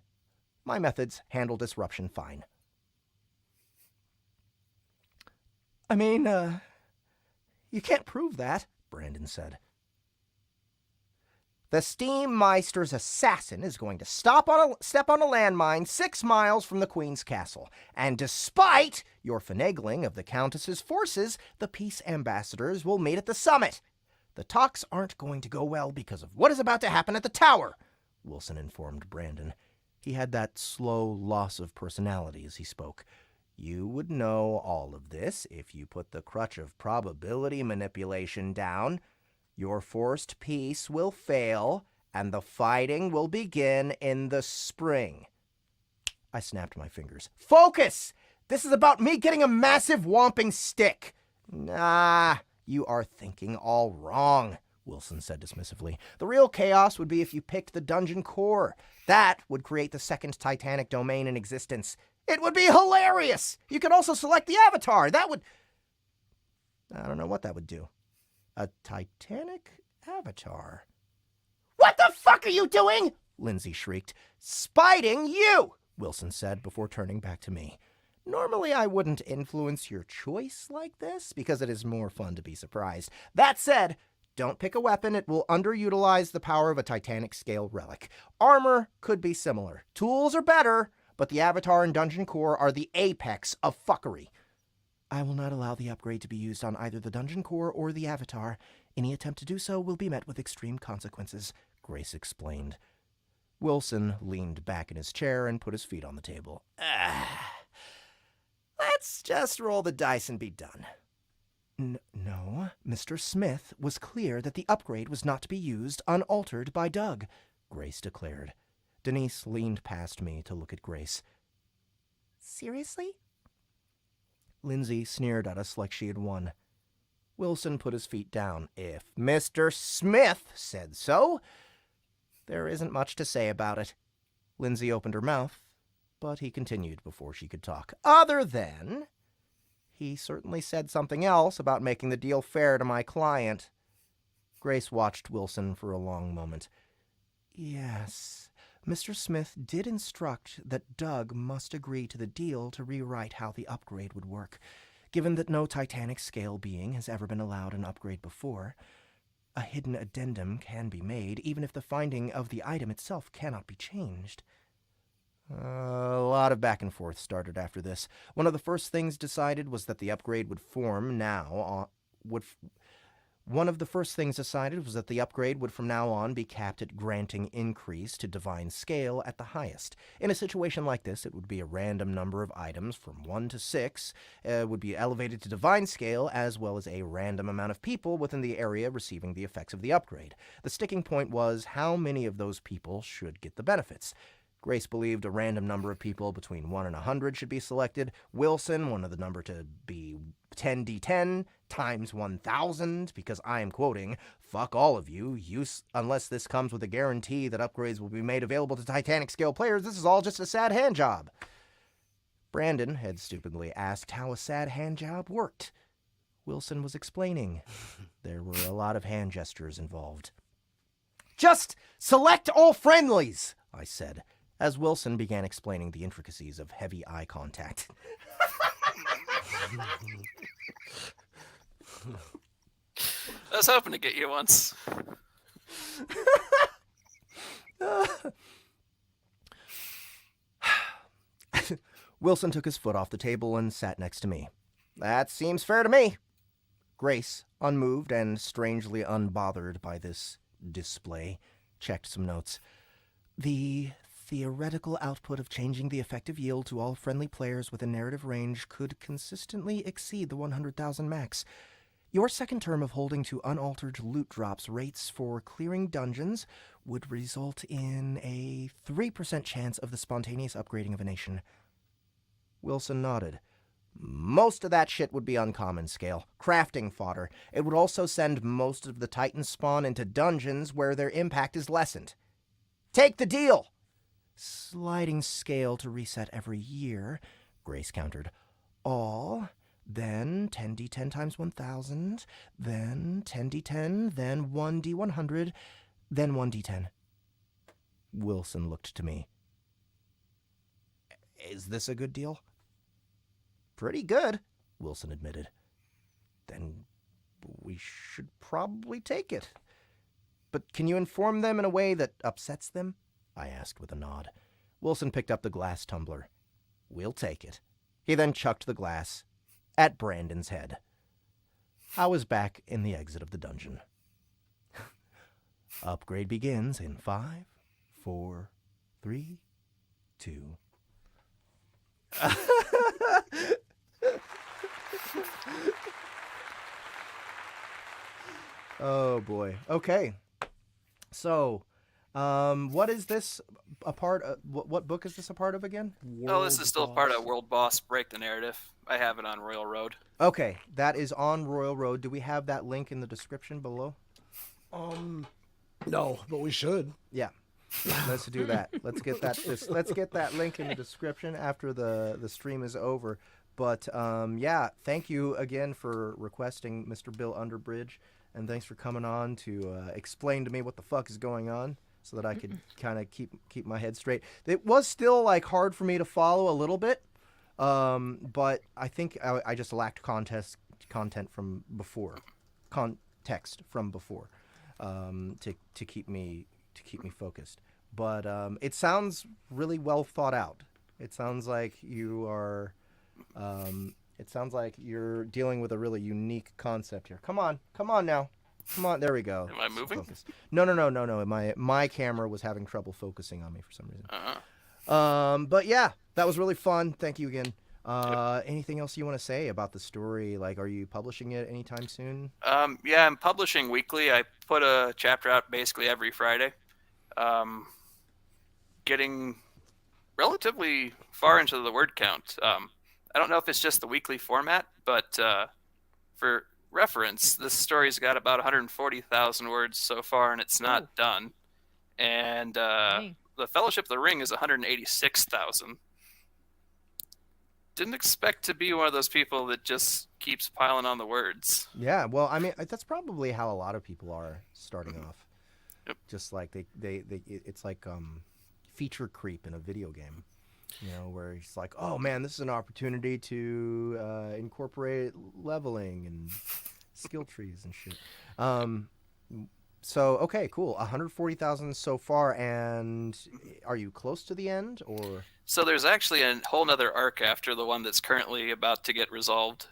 my methods handle disruption fine. I mean, you can't prove that, Brandon said. The Steam Meister's assassin is going to step on a landmine 6 miles from the Queen's castle, and despite your finagling of the Countess's forces, the peace ambassadors will meet at the summit. The talks aren't going to go well because of what is about to happen at the tower, Wilson informed Brandon. He had that slow loss of personality as he spoke. You would know all of this if you put the crutch of probability manipulation down. Your forced peace will fail, and the fighting will begin in the spring. I snapped my fingers. Focus! This is about me getting a massive whomping stick. Nah, you are thinking all wrong, Wilson said dismissively. The real chaos would be if you picked the dungeon core. That would create the second Titanic domain in existence. It would be hilarious! You could also select the avatar. That would... I don't know what that would do. A Titanic avatar. What the fuck are you doing? Lindsay shrieked. Spiting you, Wilson said before turning back to me. Normally I wouldn't influence your choice like this because it is more fun to be surprised. That said, don't pick a weapon. It will underutilize the power of a Titanic scale relic. Armor could be similar. Tools are better, but the avatar and dungeon core are the apex of fuckery. I will not allow the upgrade to be used on either the dungeon core or the avatar. Any attempt to do so will be met with extreme consequences, Grace explained. Wilson leaned back in his chair and put his feet on the table. Let's just roll the dice and be done. No, Mr. Smith was clear that the upgrade was not to be used unaltered by Doug, Grace declared. Denise leaned past me to look at Grace. Seriously? Lindsay sneered at us like she had won. Wilson put his feet down. If Mr. Smith said so, there isn't much to say about it. Lindsay opened her mouth, but he continued before she could talk. Other than, he certainly said something else about making the deal fair to my client. Grace watched Wilson for a long moment. Yes, Mr. Smith did instruct that Doug must agree to the deal to rewrite how the upgrade would work. Given that no Titanic scale being has ever been allowed an upgrade before, a hidden addendum can be made, even if the finding of the item itself cannot be changed. A lot of back and forth started after this. One of the first things decided was that the upgrade would from now on be capped at granting increase to divine scale at the highest. In a situation like this, it would be a random number of items from 1 to 6 would be elevated to divine scale, as well as a random amount of people within the area receiving the effects of the upgrade. The sticking point was how many of those people should get the benefits. Grace believed a random number of people between 1 and 100 should be selected. Wilson wanted the number to be 10d10 times 1,000, because I am quoting, "Fuck all of you, unless this comes with a guarantee that upgrades will be made available to Titanic scale players. This is all just a sad hand job." Brandon had stupidly asked how a sad hand job worked. Wilson was explaining. There were a lot of hand gestures involved. "Just select all friendlies," I said, as Wilson began explaining the intricacies of heavy eye contact. I was hoping to get you once. Wilson took his foot off the table and sat next to me. That seems fair to me. Grace, unmoved and strangely unbothered by this display, checked some notes. The theoretical output of changing the effective yield to all friendly players within narrative range could consistently exceed the 100,000 max. Your second term of holding to unaltered loot drops rates for clearing dungeons would result in a 3% chance of the spontaneous upgrading of a nation. Wilson nodded. Most of that shit would be uncommon scale, crafting fodder. It would also send most of the Titan spawn into dungeons where their impact is lessened. Take the deal! Sliding scale to reset every year, Grace countered. All, then 10d10 times 1000, then 10d10, then 1d100, then 1d10. Wilson looked to me. Is this a good deal? Pretty good, Wilson admitted. Then we should probably take it. But can you inform them in a way that upsets them? I asked with a nod. Wilson picked up the glass tumbler. We'll take it. He then chucked the glass at Brandon's head. I was back in the exit of the dungeon. Upgrade begins in 5, 4, 3, 2. Oh boy. Okay. So, what is this a part of? What book is this a part of again? This is still a part of World Boss Break the Narrative. I have it on Royal Road. Okay, that is on Royal Road. Do we have that link in the description below? No, but we should. Yeah. Let's do that. Let's get that link in the description after the stream is over. But yeah, thank you again for requesting Mr. Bill Underbridge, and thanks for coming on to explain to me what the fuck is going on, so that I could kind of keep my head straight. It was still like hard for me to follow a little bit, but I think I just lacked context from before, context from before, to keep me focused. But it sounds really well thought out. It sounds like you are. It sounds like you're dealing with a really unique concept here. Come on now. Come on, there we go. Am I moving? Focus. No. My camera was having trouble focusing on me for some reason. But yeah, that was really fun. Thank you again. Anything else you want to say about the story? Like, are you publishing it anytime soon? Yeah, I'm publishing weekly. I put a chapter out basically every Friday. Getting relatively far into the word count. I don't know if it's just the weekly format, but for reference, this story's got about 140,000 words so far, and it's not done. And the Fellowship of the Ring is 186,000. Didn't expect to be one of those people that just keeps piling on the words. Yeah, well, I mean, that's probably how a lot of people are starting off. Yep. Just like they it's like feature creep in a video game. You know, where it's like, oh man, this is an opportunity to incorporate leveling and skill trees and shit. So okay, cool. 140,000 so far, and are you close to the end, or? So there's actually a whole nother arc after the one that's currently about to get resolved.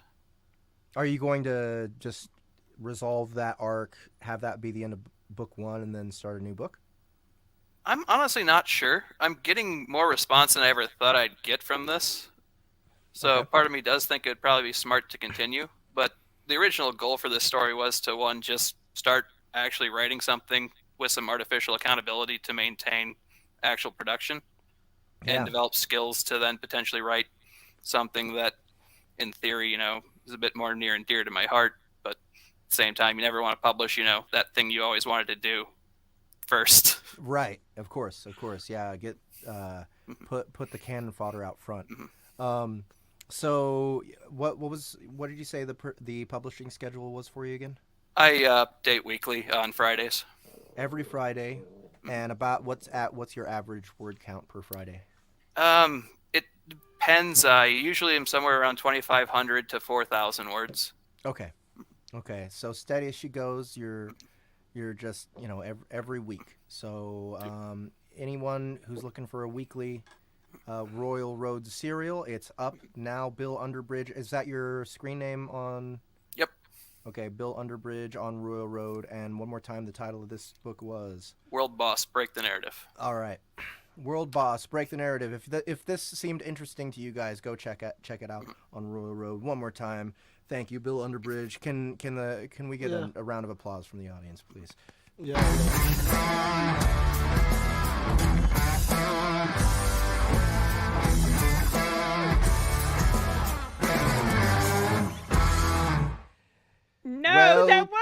Are you going to just resolve that arc, have that be the end of book 1, and then start a new book? I'm honestly not sure. I'm getting more response than I ever thought I'd get from this. So part of me does think it'd probably be smart to continue. But the original goal for this story was to, one, just start actually writing something with some artificial accountability to maintain actual production and develop skills to then potentially write something that, in theory, you know, is a bit more near and dear to my heart. But at the same time, you never want to publish, you know, that thing you always wanted to do first. Right, of course, yeah. Get put the cannon fodder out front. So what did you say the publishing schedule was for you again? I update weekly on Fridays. Every Friday, and about what's your average word count per Friday? It depends. I usually am somewhere around 2,500 to 4,000 words. Okay, so steady as she goes. You're just, you know, every week. So anyone who's looking for a weekly Royal Road serial, it's up now. Bill Underbridge. Is that your screen name on? Yep. Okay, Bill Underbridge on Royal Road. And one more time, the title of this book was? World Boss, Break the Narrative. All right. World Boss, Break the Narrative. If this seemed interesting to you guys, go check it out on Royal Road. One more time. Thank you, Bill Underbridge. Can we get a round of applause from the audience, please? Yeah.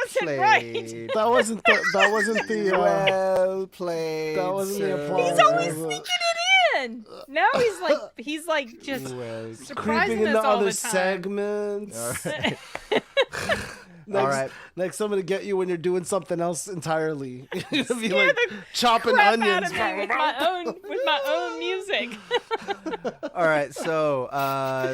wasn't right. played. That wasn't the. That wasn't the. Well played. That wasn't the sir. applause. He's always sneaking it in. Now he's like just Well, surprising creeping us into all other the time. segments. all right. Next, All right. Next, I'm gonna get you when you're doing something else entirely. You're gonna be Scare like the chopping crap onions. out of me with my own music. All right, so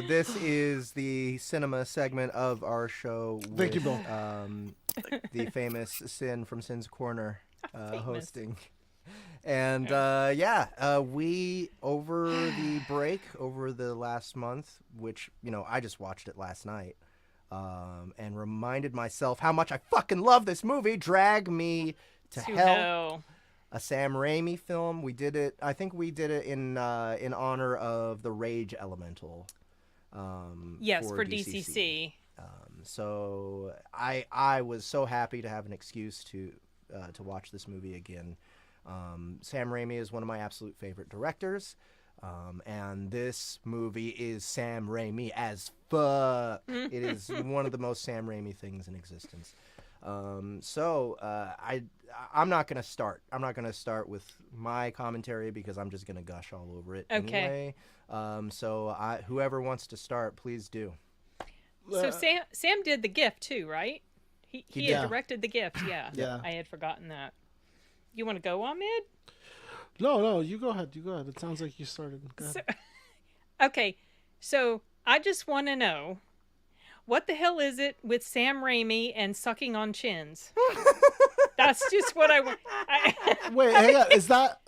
this is the cinema segment of our show. Thank you, with, Bill. The famous Sin from Sin's Corner Famous. hosting. And we, over the break, over the last month, which, I just watched it last night, and reminded myself how much I fucking love this movie, Drag Me to Hell. A Sam Raimi film. We did it. I think we did it in honor of the Rage Elemental. Yes, for DCC. So I was so happy to have an excuse to watch this movie again. Sam Raimi is one of my absolute favorite directors, and this movie is Sam Raimi as fuck. It is one of the most Sam Raimi things in existence. I'm not gonna start. I'm not gonna start with my commentary because I'm just gonna gush all over it anyway. Whoever wants to start, please do. So Sam did the gift too, right? He had directed the gift. Yeah. Yeah. I had forgotten that. You want to go, Ahmed? No, you go ahead. It sounds like you started. Go ahead. Okay, so I just want to know, what the hell is it with Sam Raimi and sucking on chins? That's just what I want. Wait, hang on. Is that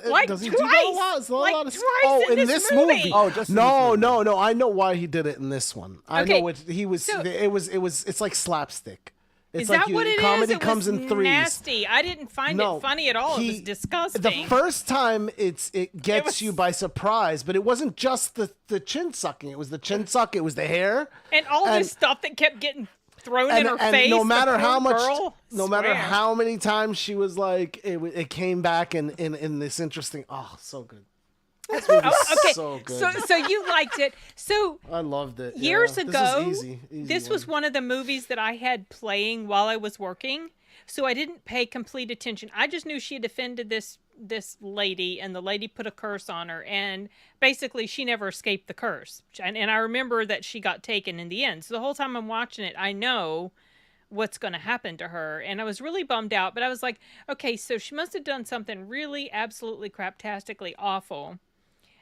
Like does he twice, do that a lot? Is that like a lot of twice in this movie. Oh, just no, in this movie. no. I know why he did it in this one. I Okay, know he was. so- It's like slapstick. It's Is like that what it is? comedy It comes was in threes. nasty. I didn't find it funny at all. It was disgusting. The first time it gets was- you by surprise, but it wasn't just the chin sucking. It was the chin suck. It was the hair. and all this stuff that kept getting thrown in her and face. no the matter poor how much, girl, no matter swear. how many times she was like, it came back in this interesting. Oh, so good. This movie's Okay, so good. so you liked it. So I loved it. years yeah. ago, this, is easy this was one of the movies that I had playing while I was working, so I didn't pay complete attention. I just knew she had offended this lady, and the lady put a curse on her, and basically she never escaped the curse. And I remember that she got taken in the end. So the whole time I'm watching it, I know what's going to happen to her, and I was really bummed out. But I was like, okay, so she must have done something really absolutely craptastically awful.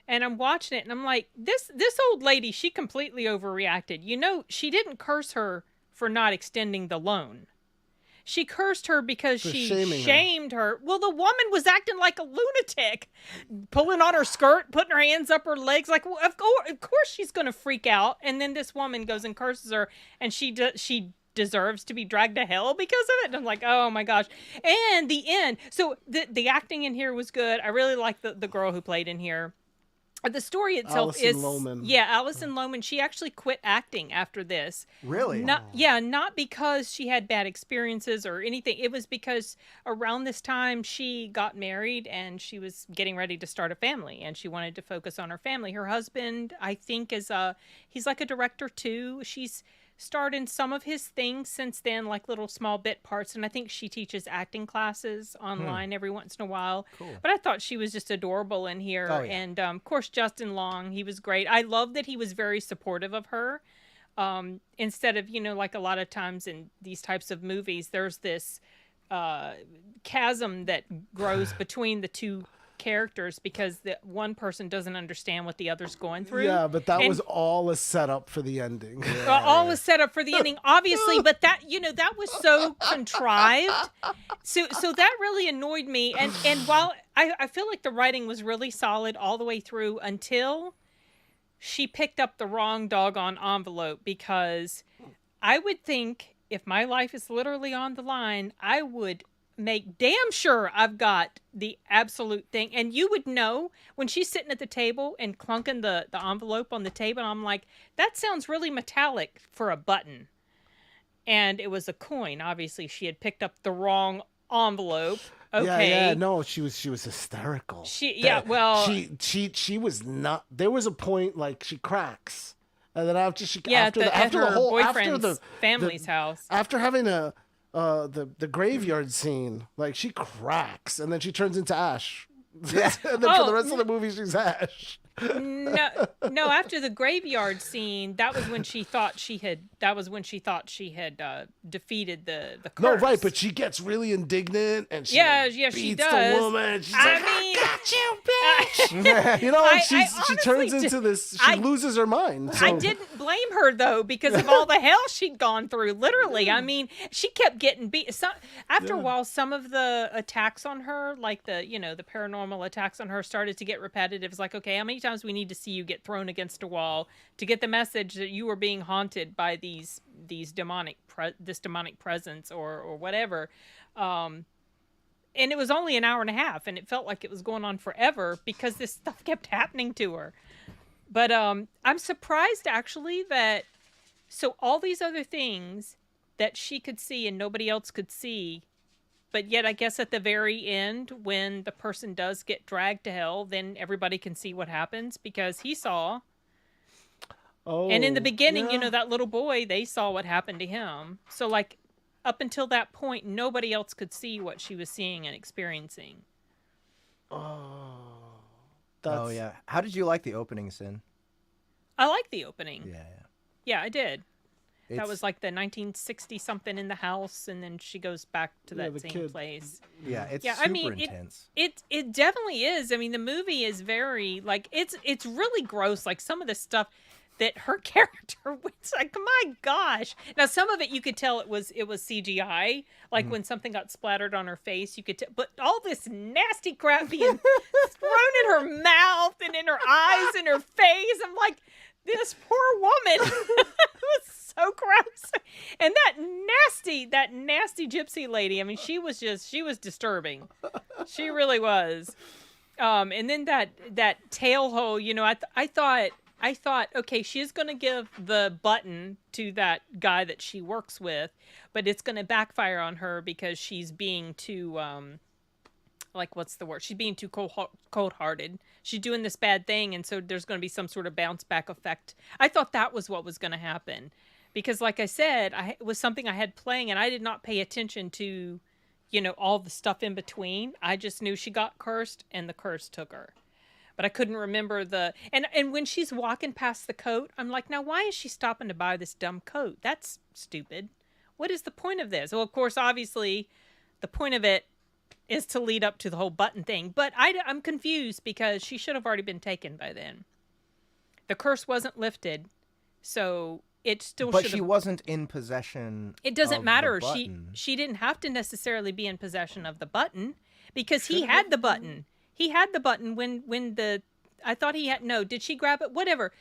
And I'm watching it, and I'm like, this old lady, she completely overreacted. She didn't curse her for not extending the loan. She cursed her because she shamed her. Well, the woman was acting like a lunatic, pulling on her skirt, putting her hands up her legs. Like, well, of course she's going to freak out. And then this woman goes and curses her, and she deserves to be dragged to hell because of it. And I'm like, oh my gosh. And the end. So the acting in here was good. I really like the girl who played in here. The story itself Alison is Lohman. Yeah, Alison Lohman. She actually quit acting after this. Really? Not because she had bad experiences or anything. It was because around this time she got married and she was getting ready to start a family, and she wanted to focus on her family. Her husband, I think, he's like a director too. She's starred in some of his things since then, like little small bit parts, and I think she teaches acting classes online every once in a while. Cool. But I thought she was just adorable in here. Oh, yeah. And of course Justin Long, he was great. I love that he was very supportive of her, instead of, like a lot of times in these types of movies, there's this chasm that grows between the two characters because the one person doesn't understand what the other's going through. Yeah, but that was all a setup for the ending. All was set up for the ending, obviously, but that that was so contrived. So that really annoyed me. And while I feel like the writing was really solid all the way through until she picked up the wrong doggone envelope, because I would think if my life is literally on the line, I would make damn sure I've got the absolute thing. And you would know when she's sitting at the table and clunking the envelope on the table. I'm like, that sounds really metallic for a button. And it was a coin. Obviously, she had picked up the wrong envelope. Okay. Yeah, no, she was hysterical. She was not. There was a point like she cracks, and then after her boyfriend's family's house. After having a the graveyard scene. Like she cracks and then she turns into Ash. Yeah. And then for the rest of the movie, she's Ash. No. After the graveyard scene, that was when she thought she had. Defeated the curse. No, right, but she gets really indignant and she beats she does. the woman. She's I like, mean, I got you, bitch. You know, and she honestly turns into this. She loses her mind. So. I didn't blame her though because of all the hell she'd gone through. Literally, I mean, she kept getting beat. After a while, some of the attacks on her, like the paranormal attacks on her, started to get repetitive. It's like, okay, how many times we need to see you get thrown against a wall to get the message that you were being haunted by this demonic presence or whatever. And it was only an hour and a half, and it felt like it was going on forever because this stuff kept happening to her. But I'm surprised actually that all these other things that she could see and nobody else could see, but yet I guess at the very end when the person does get dragged to hell, then everybody can see what happens because he saw. Oh, and in the beginning, that little boy, they saw what happened to him. So like up until that point, nobody else could see what she was seeing and experiencing. Oh, yeah. How did you like the opening, Sin? I like the opening. Yeah. Yeah, I did. That was like the 1960 something in the house, and then she goes back to that same place. Yeah, it's super intense. It definitely is. I mean, the movie is very like it's really gross. Like some of the stuff that her character was like, my gosh. Now some of it you could tell it was CGI. Like when something got splattered on her face, you could tell. But all this nasty crap being thrown in her mouth and in her eyes and her face. I'm like, this poor woman. It was so gross. And that nasty gypsy lady, I mean, she was disturbing. She really was. And then that tail hole, I thought, okay, she's going to give the button to that guy that she works with, but it's going to backfire on her because she's being too, what's the word? She's being too cold-hearted. She's doing this bad thing, and so there's going to be some sort of bounce-back effect. I thought that was what was going to happen. Because, like I said, it was something I had playing, and I did not pay attention to, all the stuff in between. I just knew she got cursed, and the curse took her. But I couldn't remember and when she's walking past the coat, I'm like, now why is she stopping to buy this dumb coat? That's stupid. What is the point of this? Well, of course, obviously, the point of it is to lead up to the whole button thing. But I'm confused because she should have already been taken by then. The curse wasn't lifted, so it still should have... But she wasn't in possession. It doesn't of matter. The button. She didn't have to necessarily be in possession of the button because he had the button. He had the button when I thought he had, no, did she grab it? Whatever.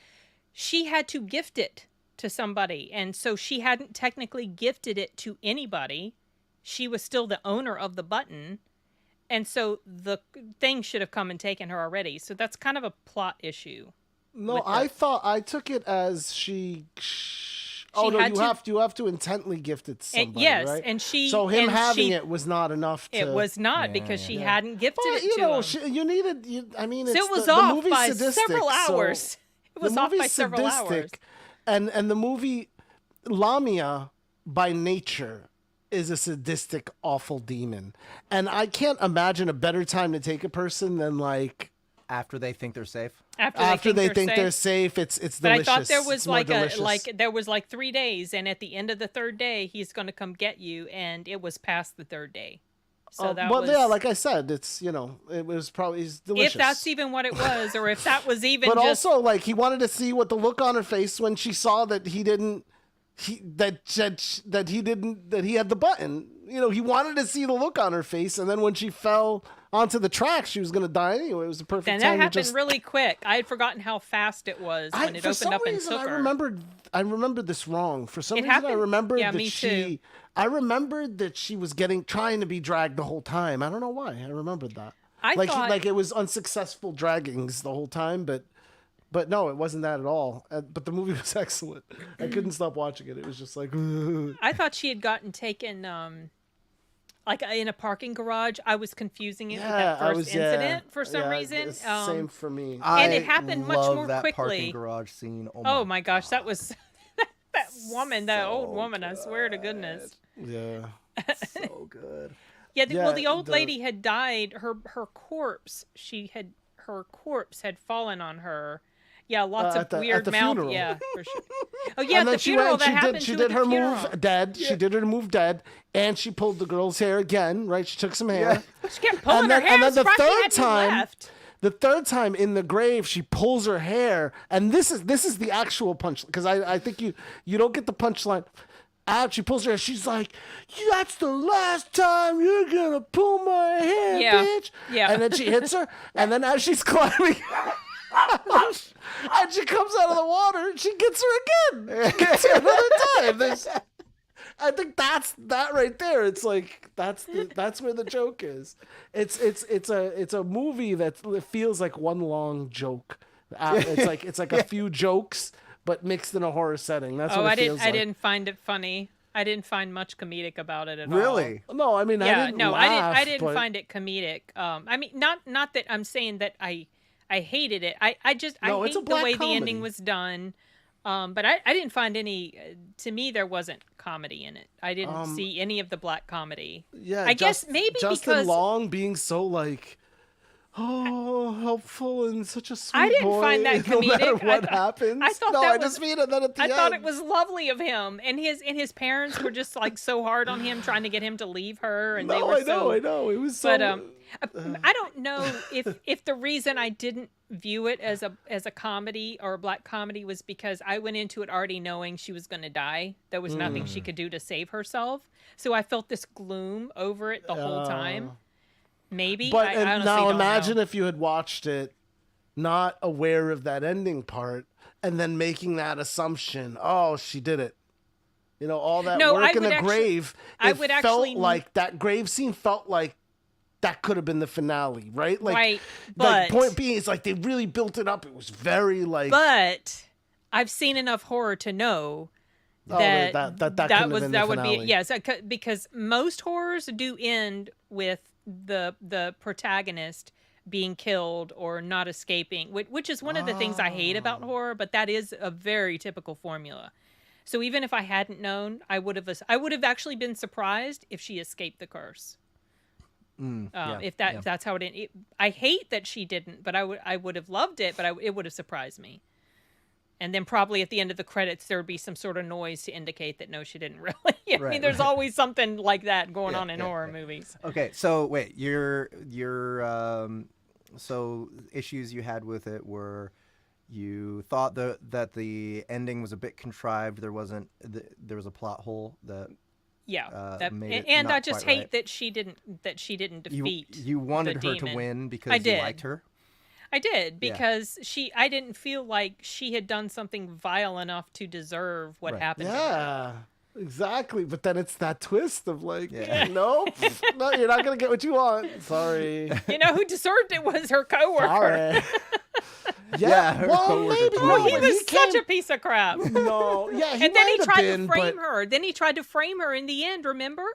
She had to gift it to somebody. And so she hadn't technically gifted it to anybody. She was still the owner of the button. And so the thing should have come and taken her already. So that's kind of a plot issue. No, I took it as you have to intently gift it to somebody, yes, right? and so him having it was not enough. It was not because she hadn't gifted it to him. You needed. I mean, so it's it was the off movie's by sadistic, several hours. So it was off by several hours. And the movie Lamia by nature is a sadistic, awful demon, and I can't imagine a better time to take a person than like. After they think they're safe. After they think they're safe, it's delicious. But I thought there was there was 3 days, and at the end of the third day, he's going to come get you, and it was past the third day. So that was... yeah, like I said, it's it was probably delicious. If that's even what it was, or if that was even. But also, like he wanted to see what the look on her face when she saw that he had the button. He wanted to see the look on her face, and then when she fell onto the track, she was going to die anyway. It was the perfect time. And that happened really quick. I had forgotten how fast it was when it opened up and took her. I remembered this wrong. For some reason, I remembered that I remembered that she was trying to be dragged the whole time. I don't know why. I remembered that. I thought it was unsuccessful draggings the whole time, but no, it wasn't that at all. But the movie was excellent. I couldn't stop watching it. It was just like... I thought she had gotten taken... in a parking garage. I was confusing it with that first incident for some reason. Same for me. And it happened much more that quickly. Parking garage scene. Oh my gosh, that was that woman, that old woman. I swear to goodness. Yeah. So good. Yeah, the old lady had died. Her corpse, her corpse had fallen on her. Yeah, lots of weird mouth. Funeral. Yeah, for sure. Oh yeah, and at then the funeral that happened. She did her funeral. move dead. Yeah. She did her move dead, and she pulled the girl's hair again. Right, she took some hair. Yeah. She kept pulling her hair. And then the third time in the grave, she pulls her hair, and this is the actual punchline, because I think you don't get the punchline. Out, she pulls her hair. She's like, "That's the last time you're gonna pull my hair, bitch." Yeah. And then she hits her, and then as she's climbing, and she comes out of the water, and she gets her again. She gets her another time. I think that's that right there. It's like that's where the joke is. It's a movie that feels like one long joke. It's like a few jokes, but mixed in a horror setting. That's what it feels like. I didn't find it funny. I didn't find much comedic about it at all. Really? No, I mean, I didn't laugh. I didn't find it comedic. I mean, not that I'm saying that I hated it. I hate the way the ending was done. But I didn't find any. To me, there wasn't comedy in it. I didn't see any of the black comedy. Yeah, I guess maybe Justin because Long being so like, helpful and such a sweet boy. I didn't find that comedic. No matter what happens. I thought I just mean it. Then at the end, I thought it was lovely of him, and his parents were just like so hard on him, trying to get him to leave her, and they were I know. It was so. But I don't know if the reason I didn't view it as a comedy or a black comedy was because I went into it already knowing she was going to die. There was nothing she could do to save herself, so I felt this gloom over it the whole time. Maybe. But I honestly now don't imagine know. if you had watched it, not aware of that ending part, and then making that assumption. Oh, she did it. You know, all that work in the grave. It felt like that grave scene felt like that could have been the finale, right? Like, right. But point being, it's like they really built it up. It was very like. But I've seen enough horror to know that would be yes, because most horrors do end with the protagonist being killed or not escaping, which is one of the things I hate about horror, but that is a very typical formula. So even if I hadn't known, I would have actually been surprised if she escaped the curse. If that's how it ended. I hate that she didn't, but I would have loved it, but it would have surprised me. And then probably at the end of the credits, there would be some sort of noise to indicate that no, she didn't really. I mean, there's always something like that going on in horror movies. Okay, so wait, your so issues you had with it were you thought that the ending was a bit contrived. There was a plot hole that. Yeah, and I just hate that she didn't defeat. You wanted her to win because you liked her. I did because I didn't feel like she had done something vile enough to deserve what happened. Yeah, to her. Exactly. But then it's that twist of like, no, you're not gonna get what you want. Sorry. You know who deserved it was her coworker. Sorry. Yeah, well, maybe. No, he was such a piece of crap. No, yeah, and then he tried to frame her. Then he tried to frame her in the end. Remember?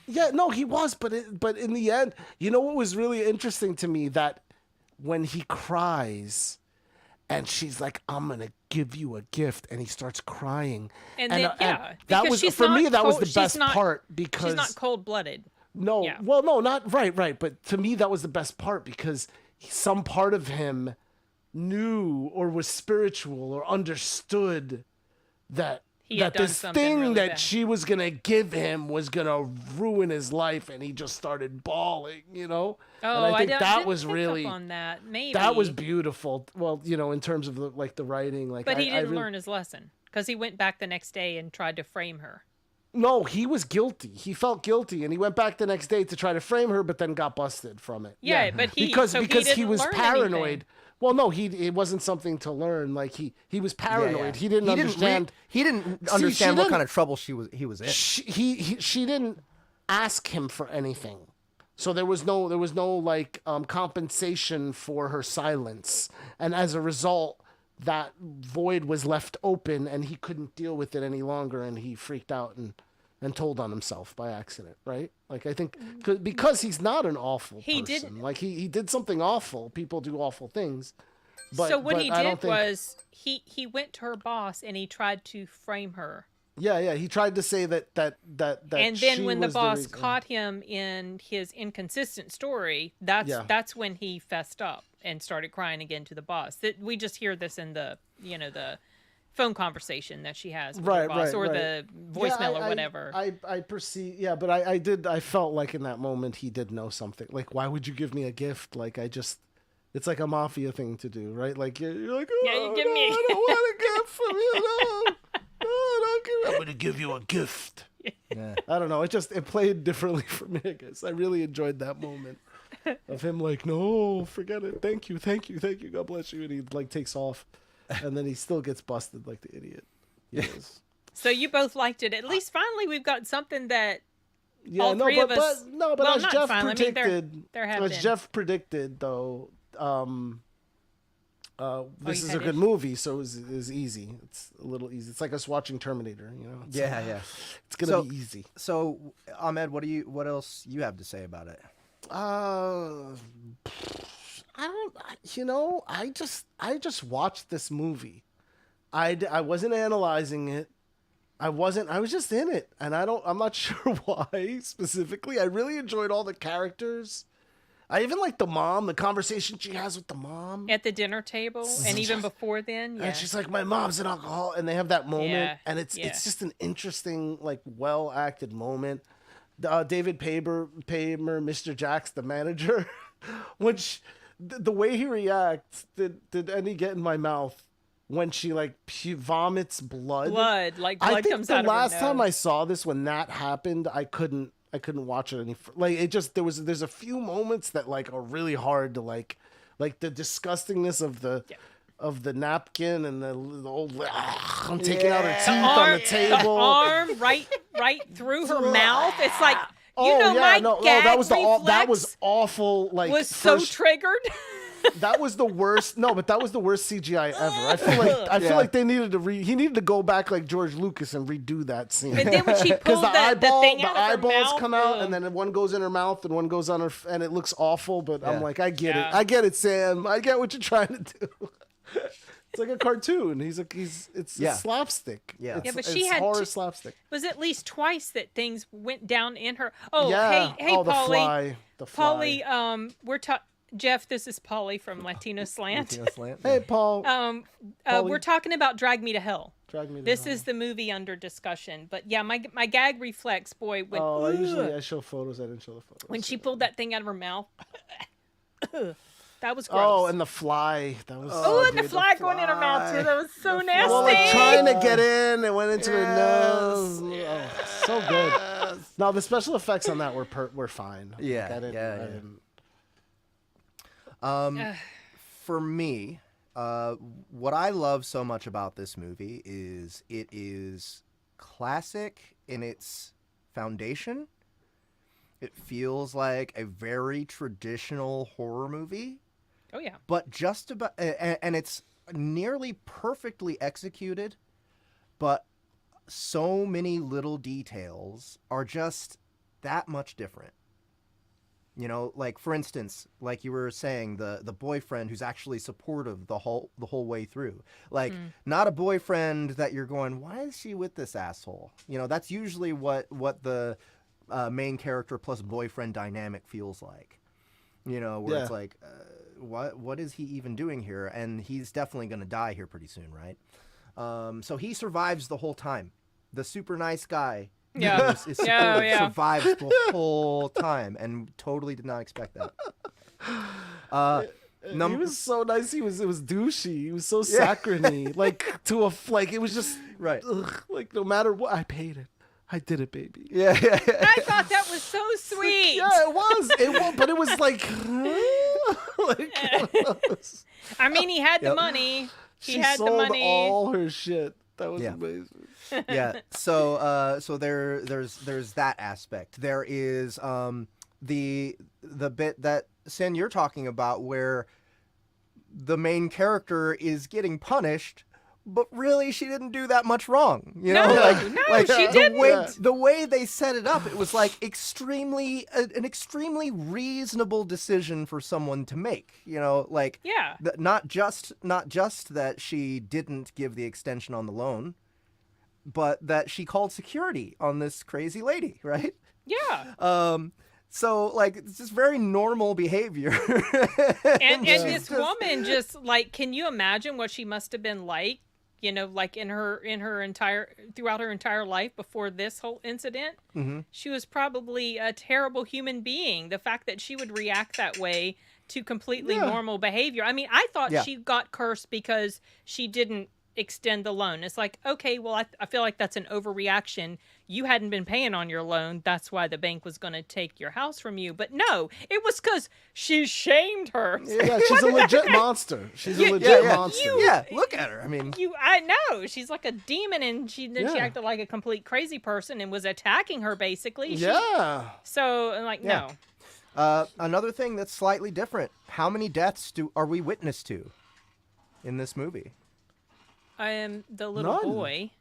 Yeah, no, he was, but in the end, you know what was really interesting to me, that when he cries, and she's like, "I'm gonna give you a gift," and he starts crying, and then that was for me. That was the best part because she's not cold-blooded. No, yeah. Well, no, not right, but to me that was the best part because some part of him knew or was spiritual or understood that this thing really that bad. she was gonna give him was gonna ruin his life, and he just started bawling, you know. Oh, and I think that was really on that. Maybe that was beautiful. Well, you know, in terms of the writing, like. But he didn't learn his lesson because he went back the next day and tried to frame her. No, he was guilty. He felt guilty, and he went back the next day to try to frame her, but then got busted from it. Yeah, but because he was paranoid. Anything. Well, no, it wasn't something to learn. Like he was paranoid. He didn't understand. He didn't understand what kind of trouble he was in. She didn't ask him for anything, so there was no like compensation for her silence, and as a result, that void was left open, and he couldn't deal with it any longer, and he freaked out and told on himself by accident, right? Like, I think because he's not an awful person. Like, he did something awful. People do awful things. But, so what he did was he went to her boss and he tried to frame her Yeah, he tried to say that and then when the boss caught him in his inconsistent story, that's when he fessed up and started crying again to the boss. That we just hear this in the the phone conversation that she has with her boss, or the voicemail or whatever. I perceive, but I felt like in that moment he did know something. Like, why would you give me a gift? Like, it's like a mafia thing to do, right? Like you're like, oh, you give me. I don't want a gift from you. No. I'm going to give you a gift. Yeah. I don't know. It played differently for me, I guess. I really enjoyed that moment of him like, no, forget it. Thank you. God bless you. And he like takes off, and then he still gets busted like the idiot. Yes. So you both liked it. At least finally we've got something that all three of us. But as Jeff predicted, as Jeff predicted though, this is a good movie, so it was easy. It's a little easy. It's like us watching Terminator, Yeah. It's gonna be easy. So, Ahmed, what else you have to say about it? I just watched this movie. I wasn't analyzing it. I was just in it, and I'm not sure why specifically. I really enjoyed all the characters. I even like the mom, the conversation she has with the mom at the dinner table, and even before then. Yeah. And she's like, "My mom's an alcoholic," and they have that moment, and it's just an interesting, like, well acted moment. David Paymer, Mr. Jacks, the manager, which the way he reacts, did any get in my mouth when she like vomits blood? Blood comes out of her nose. I think the last time I saw this, when that happened, I couldn't watch it any. Like, it just there's a few moments that like are really hard to like the disgustingness of the napkin and the old I'm taking out her teeth on the table. The arm right through her mouth. It's like gag that was awful. Like, was so triggered. That was the worst. No, but that was the worst CGI ever. I feel like they needed to he needed to go back like George Lucas and redo that scene. And then when she pulled the thing out of her eyeballs mouth, come out, and then one goes in her mouth and one goes on her, and it looks awful. But I'm like, I get it, Sam. I get what you're trying to do. It's like a cartoon. It's slapstick. Yeah, but she had horror slapstick. It was at least twice that things went down in her. Oh, hey, Polly. The fly. Polly, Jeff, this is Polly from Latino Slant. Hey, Paul. We're talking about Drag Me to Hell. This is the movie under discussion. But yeah, my gag reflex, boy. When, I show photos. I didn't show the photos. When she pulled that thing out of her mouth. That was gross. Oh, and the fly. That was. And the fly going in her mouth too. That was so nasty. Well, like trying to get in, it went into her nose. Oh, so good. No, the special effects on that were fine. Yeah, I didn't. For me, what I love so much about this movie is it is classic in its foundation. It feels like a very traditional horror movie. Oh yeah. But just about, and it's nearly perfectly executed, but so many little details are just that much different. Like, for instance, like you were saying, the boyfriend who's actually supportive the whole way through. Like, not a boyfriend that you're going, why is she with this asshole? That's usually what the main character plus boyfriend dynamic feels like. Where it's like, what is he even doing here? And he's definitely going to die here pretty soon, right? So he survives the whole time. The super nice guy. Survives the whole time, and totally did not expect that. He was so nice. It was douchey. He was so saccharine. Like it was just right. Like, no matter what, I paid it. I did it, baby. Yeah. I thought that was so sweet. Yeah, it was. But it was like I mean, he had the money. She sold all her shit. That was amazing. Yeah. So there's that aspect. There is the bit that Sin you're talking about where the main character is getting punished, but really she didn't do that much wrong. She didn't. The way they set it up, it was like an extremely reasonable decision for someone to make. Not just that she didn't give the extension on the loan. but that she called security on this crazy lady, right? Yeah. So, like, it's just very normal behavior. and this woman just, like, can you imagine what she must have been like, you know, like throughout her entire life before this whole incident? Mm-hmm. She was probably a terrible human being. The fact that she would react that way to completely normal behavior. I mean, I thought she got cursed because she didn't extend the loan. It's like, okay, well, I feel like that's an overreaction. You hadn't been paying on your loan. That's why the bank was going to take your house from you. But no, it was because she shamed her. Yeah, she's a legit monster. She's a legit monster. Look at her. I mean, I know she's like a demon, and she acted like a complete crazy person and was attacking her basically. So like no. Another thing that's slightly different. How many deaths are we witness to in this movie? I am the little boy.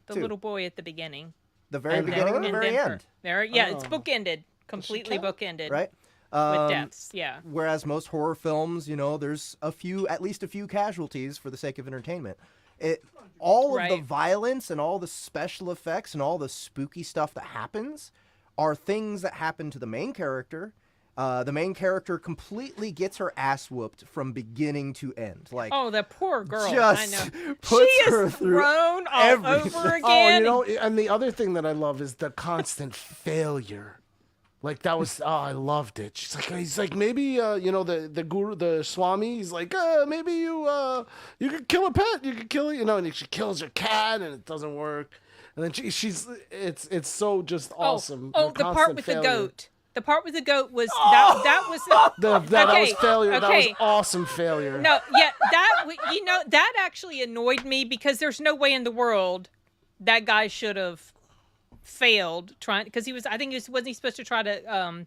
The little boy at the beginning. The very beginning and the very end. It's bookended. Completely bookended. Right? With deaths, Whereas most horror films, you know, there's at least a few casualties for the sake of entertainment. All of the violence and all the special effects and all the spooky stuff that happens are things that happen to the main character. The main character completely gets her ass whooped from beginning to end. Like, oh, the poor girl! Just I know. puts she her is through thrown all everything. over again. Oh, you know, and the other thing that I love is the constant failure. Like that was, I loved it. He's like, maybe, you know, the guru, the Swami. He's like, maybe you could kill a pet. You could kill it, you know. And she kills her cat, and it doesn't work. And then it's so just awesome. Oh, the part with the goat. The part with the goat was that was failure. That was awesome failure. No, that actually annoyed me because there's no way in the world that guy should have failed trying, because wasn't he supposed to try to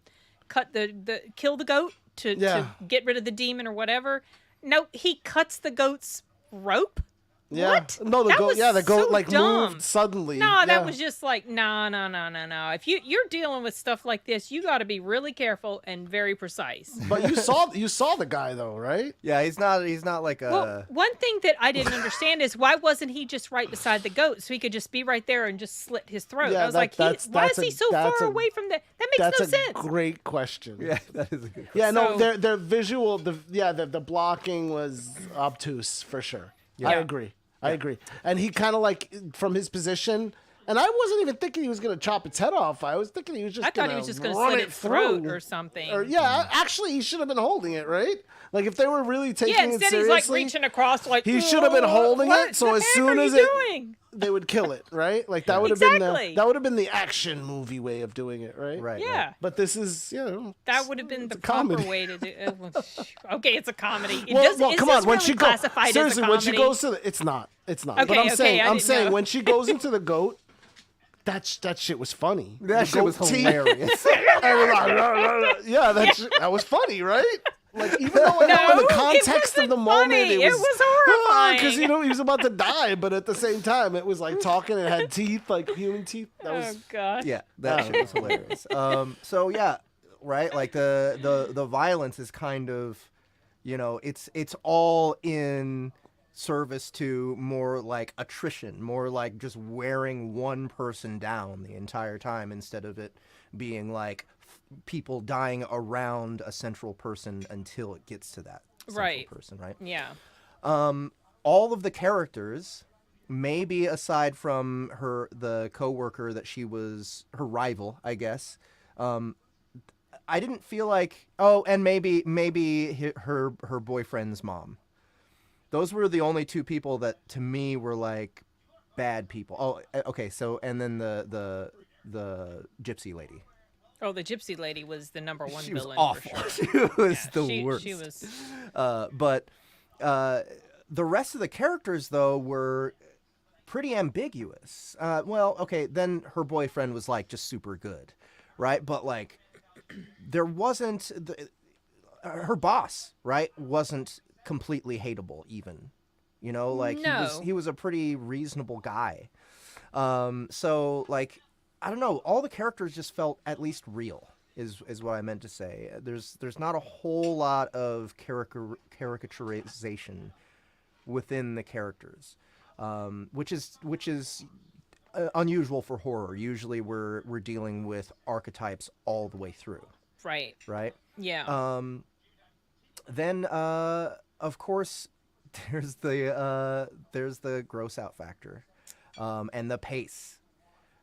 kill the goat to get rid of the demon or whatever? No, he cuts the goat's rope. Yeah. What? No, the goat so like dumb. moved suddenly. No, that was just like no. If you're dealing with stuff like this, you got to be really careful and very precise. But you saw the guy though, right? Yeah, he's not like a. Well, one thing that I didn't understand is why wasn't he just right beside the goat so he could just be right there and just slit his throat? Yeah, I was why is he so far away from that? That makes no sense. That's a great question. Yeah, that is a good question. Yeah, no, their visual, the blocking was obtuse for sure. Yeah. I agree. And he kind of like, from his position, and I wasn't even thinking he was going to chop its head off. I was thinking he was just going to slit its throat or something. Actually, he should have been holding it, right? Like, if they were really taking it seriously. He's like reaching across like, he should have been holding it, so as soon as they would kill it, right? Like, that would have been the action movie way of doing it, right? Right. Yeah. Right. But this is, that would have been the proper way to do it. Okay, it's a comedy. Come on, when really she goes, seriously, when she goes to it's not. Okay, but I'm saying when she goes into the goat, that shit was funny. That shit was hilarious. Yeah, that was funny, right? Like, even though I know in the context of the moment, it was horrifying. Because he was about to die, but at the same time, it was like talking and had teeth, like human teeth. Oh god. Yeah, that shit was hilarious. So yeah, right. Like the violence is kind of, it's all in service to more like attrition, more like just wearing one person down the entire time instead of it being like people dying around a central person until it gets to that central person, right? Yeah. All of the characters, maybe aside from the coworker that she was her rival, I guess. I didn't feel like and maybe her boyfriend's mom. Those were the only two people that to me were like bad people. Oh, okay. So and then the gypsy lady. Oh, the gypsy lady was the number one villain. She was awful. For sure. She was the worst. She was. But the rest of the characters though were pretty ambiguous. Well, okay, then her boyfriend was like just super good, right? But like there wasn't her boss, right? Wasn't completely hateable even, like he was a pretty reasonable guy. So like I don't know, all the characters just felt at least real is what I meant to say. There's not a whole lot of caricaturization within the characters, which is unusual for horror. Usually we're dealing with archetypes all the way through. Right. Right? Yeah. Then of course there's the gross out factor. And the pace.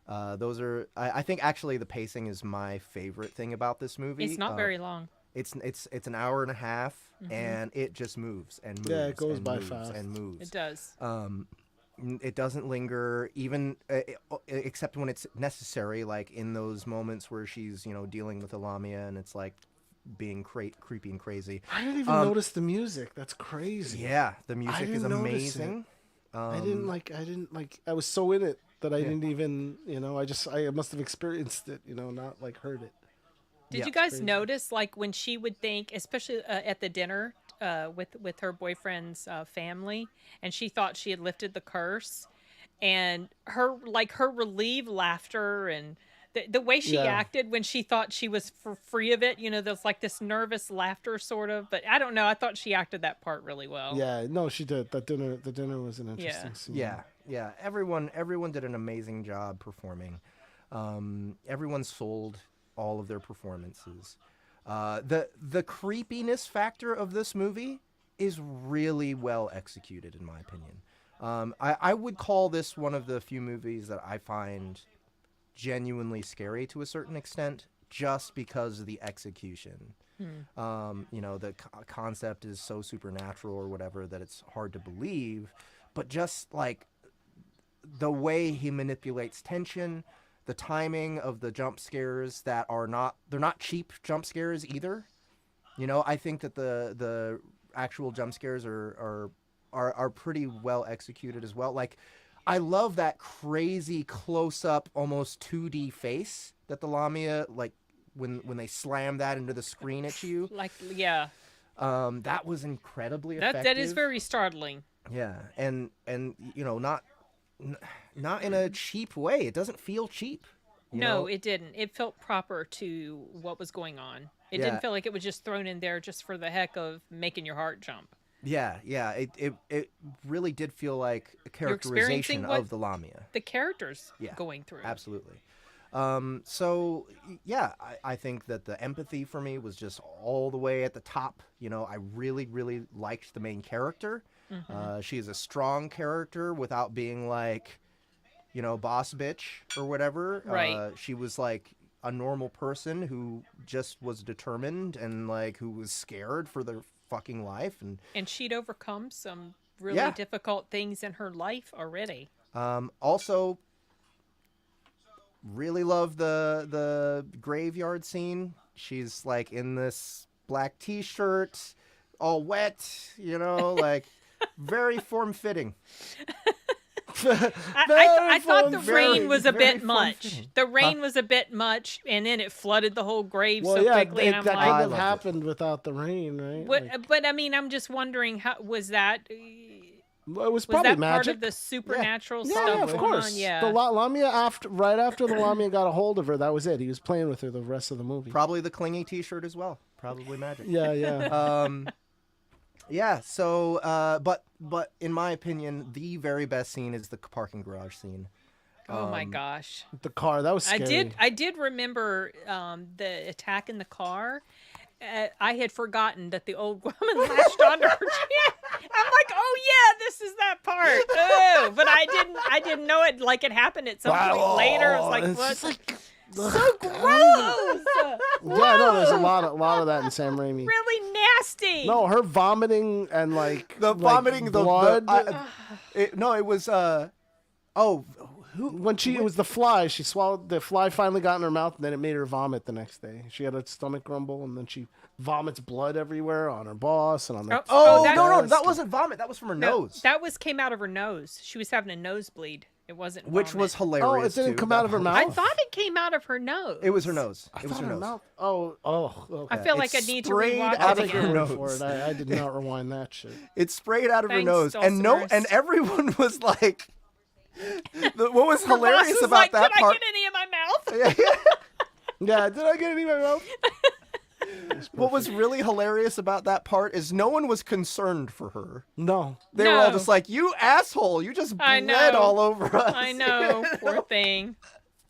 Those are I think actually the pacing is my favorite thing about this movie. It's not very long. It's an hour and a half, and it just moves and moves. Yeah, it goes and by moves fast. and moves. It does. It doesn't linger, even except when it's necessary, like in those moments where she's dealing with Lamia, and it's like being creepy and crazy. I didn't even notice the music. That's crazy. Yeah, the music is amazing. I didn't like. I was so in it that I didn't even. I must have experienced it. Not like heard it. Did you guys notice, like, when she would think, especially at the dinner with her boyfriend's family, and she thought she had lifted the curse, and her relieved laughter and the way she acted when she thought she was free of it, there's like this nervous laughter sort of, but I don't know. I thought she acted that part really well. Yeah, no, she did. The dinner was an interesting scene. Yeah. Everyone did an amazing job performing. Everyone sold all of their performances. The creepiness factor of this movie is really well executed, in my opinion. I would call this one of the few movies that I find genuinely scary to a certain extent, just because of the execution. The concept is so supernatural or whatever that it's hard to believe, but just like the way he manipulates tension, the timing of the jump scares they're not cheap jump scares either. I think that the actual jump scares are pretty well executed as well. Like, I love that crazy close-up, almost 2D face that the Lamia, like, when they slam that into the screen at you. Like, yeah. That was incredibly effective. That is very startling. Yeah, and not in a cheap way. It doesn't feel cheap. No, it didn't. It felt proper to what was going on. It didn't feel like it was just thrown in there just for the heck of making your heart jump. Yeah. It really did feel like a characterization of the Lamia. The characters going through. Absolutely. So, yeah, I think that the empathy for me was just all the way at the top. I really, really liked the main character. She is a strong character without being like, boss bitch or whatever. Right. She was like a normal person who just was determined and like who was scared for their fucking life. And she'd overcome some really difficult things in her life already. Also, really love the graveyard scene. She's like in this black t-shirt, all wet, like very form-fitting. I thought the rain was a bit much. The rain was a bit much, and then it flooded the whole grave so quickly. And I'm that like, couldn't have happened without the rain, right? But I mean, I'm just wondering, how was that? Well, it was probably that magic. Part of the supernatural stuff of going course. on? Yeah. The Lamia right after the Lamia got a hold of her, that was it. He was playing with her the rest of the movie. Probably the clingy t-shirt as well. Probably magic. Yeah. Yeah, so, but in my opinion, the very best scene is the parking garage scene. Oh my gosh. The car, that was scary. I did remember the attack in the car. I had forgotten that the old woman latched onto her chin. I'm like, oh yeah, this is that part. Oh, but I didn't know it. Like, it happened at some point later. I was like, what? So gross. Yeah, no, there's a lot of that in Sam Raimi. Really nasty. No, her vomiting and like the vomiting, the blood. It was it was the fly. She swallowed the fly. Finally got in her mouth, and then it made her vomit the next day. She had a stomach rumble, and then she vomits blood everywhere on her boss and on the. No, that wasn't vomit. That was from her nose. That came out of her nose. She was having a nosebleed. It wasn't vomit. Which was hilarious. Oh, it didn't come out of her mouth? I thought it came out of her nose. It was her nose. It was her nose. Oh, okay. I feel like I need to rewatch out it of again. her nose. For it. I did not rewind that shit. It sprayed out of her nose, Dulcimers. and everyone was like, what was Her hilarious boss was about like, that did part? I get any in my mouth? Yeah, did I get any in my mouth? what was really hilarious about that part is no one was concerned for her. No. They were all just like, you asshole, you just bled all over us. I know, poor thing.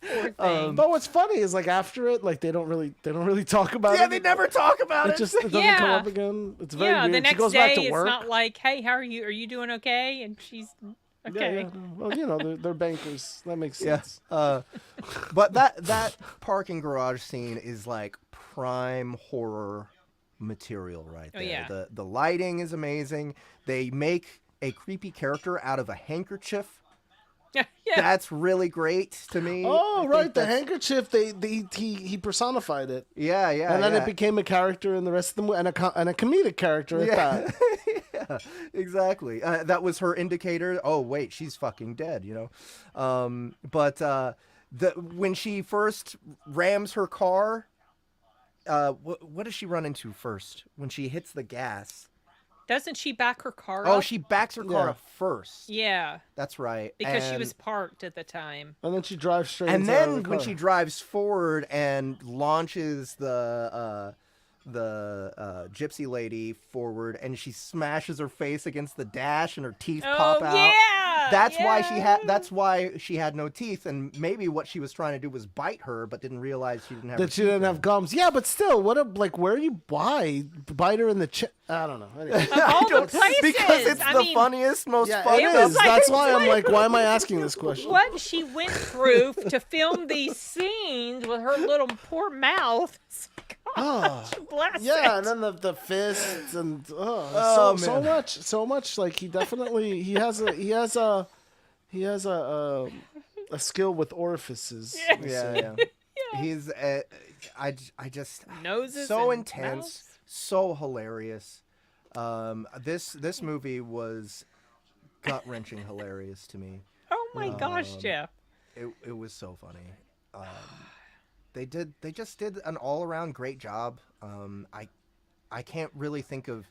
Poor thing. But what's funny is like after it, like they don't really talk about it. Yeah, they never talk about it. It doesn't come up again. It's very weird. The next she goes day, back to work. it's not like, hey, how are you? Are you doing okay? And she's okay. Yeah. Well, they're bankers. That makes sense. But that parking garage scene is like prime horror material right there. Oh, yeah. The lighting is amazing. They make a creepy character out of a handkerchief. Yeah. That's really great to me. Oh, right, the handkerchief. He personified it. Yeah. And then it became a character in the rest of the movie, and a comedic character at that. Yeah, exactly. That was her indicator. Oh, wait, she's fucking dead. But when she first rams her car, what does she run into first? When she hits the gas. Doesn't she back her car up? Oh, she backs her car up first. Yeah. That's right. Because she was parked at the time. And then she drives straight and into then the when car. she drives forward and launches the gypsy lady forward, and she smashes her face against the dash and her teeth pop out. Yeah. That's why she had no teeth, and maybe what she was trying to do was bite her, but didn't realize she didn't have. That she didn't have gums. Yeah, but still, where do you bite her in the chin? I don't know. Anyway. Of all the places, because it's the funniest, most fun. It is. That's why I'm like, why am I asking this question? What she went through to film these scenes with her little poor mouth. Gosh, bless yeah, it. and then the fists and so much. Like he has a skill with orifices. Yeah. He's I just noses so and intense, mouths. so hilarious. This movie was gut-wrenching hilarious to me. Oh my gosh, Jeff. It was so funny. They just did an all-around great job. I can't really think of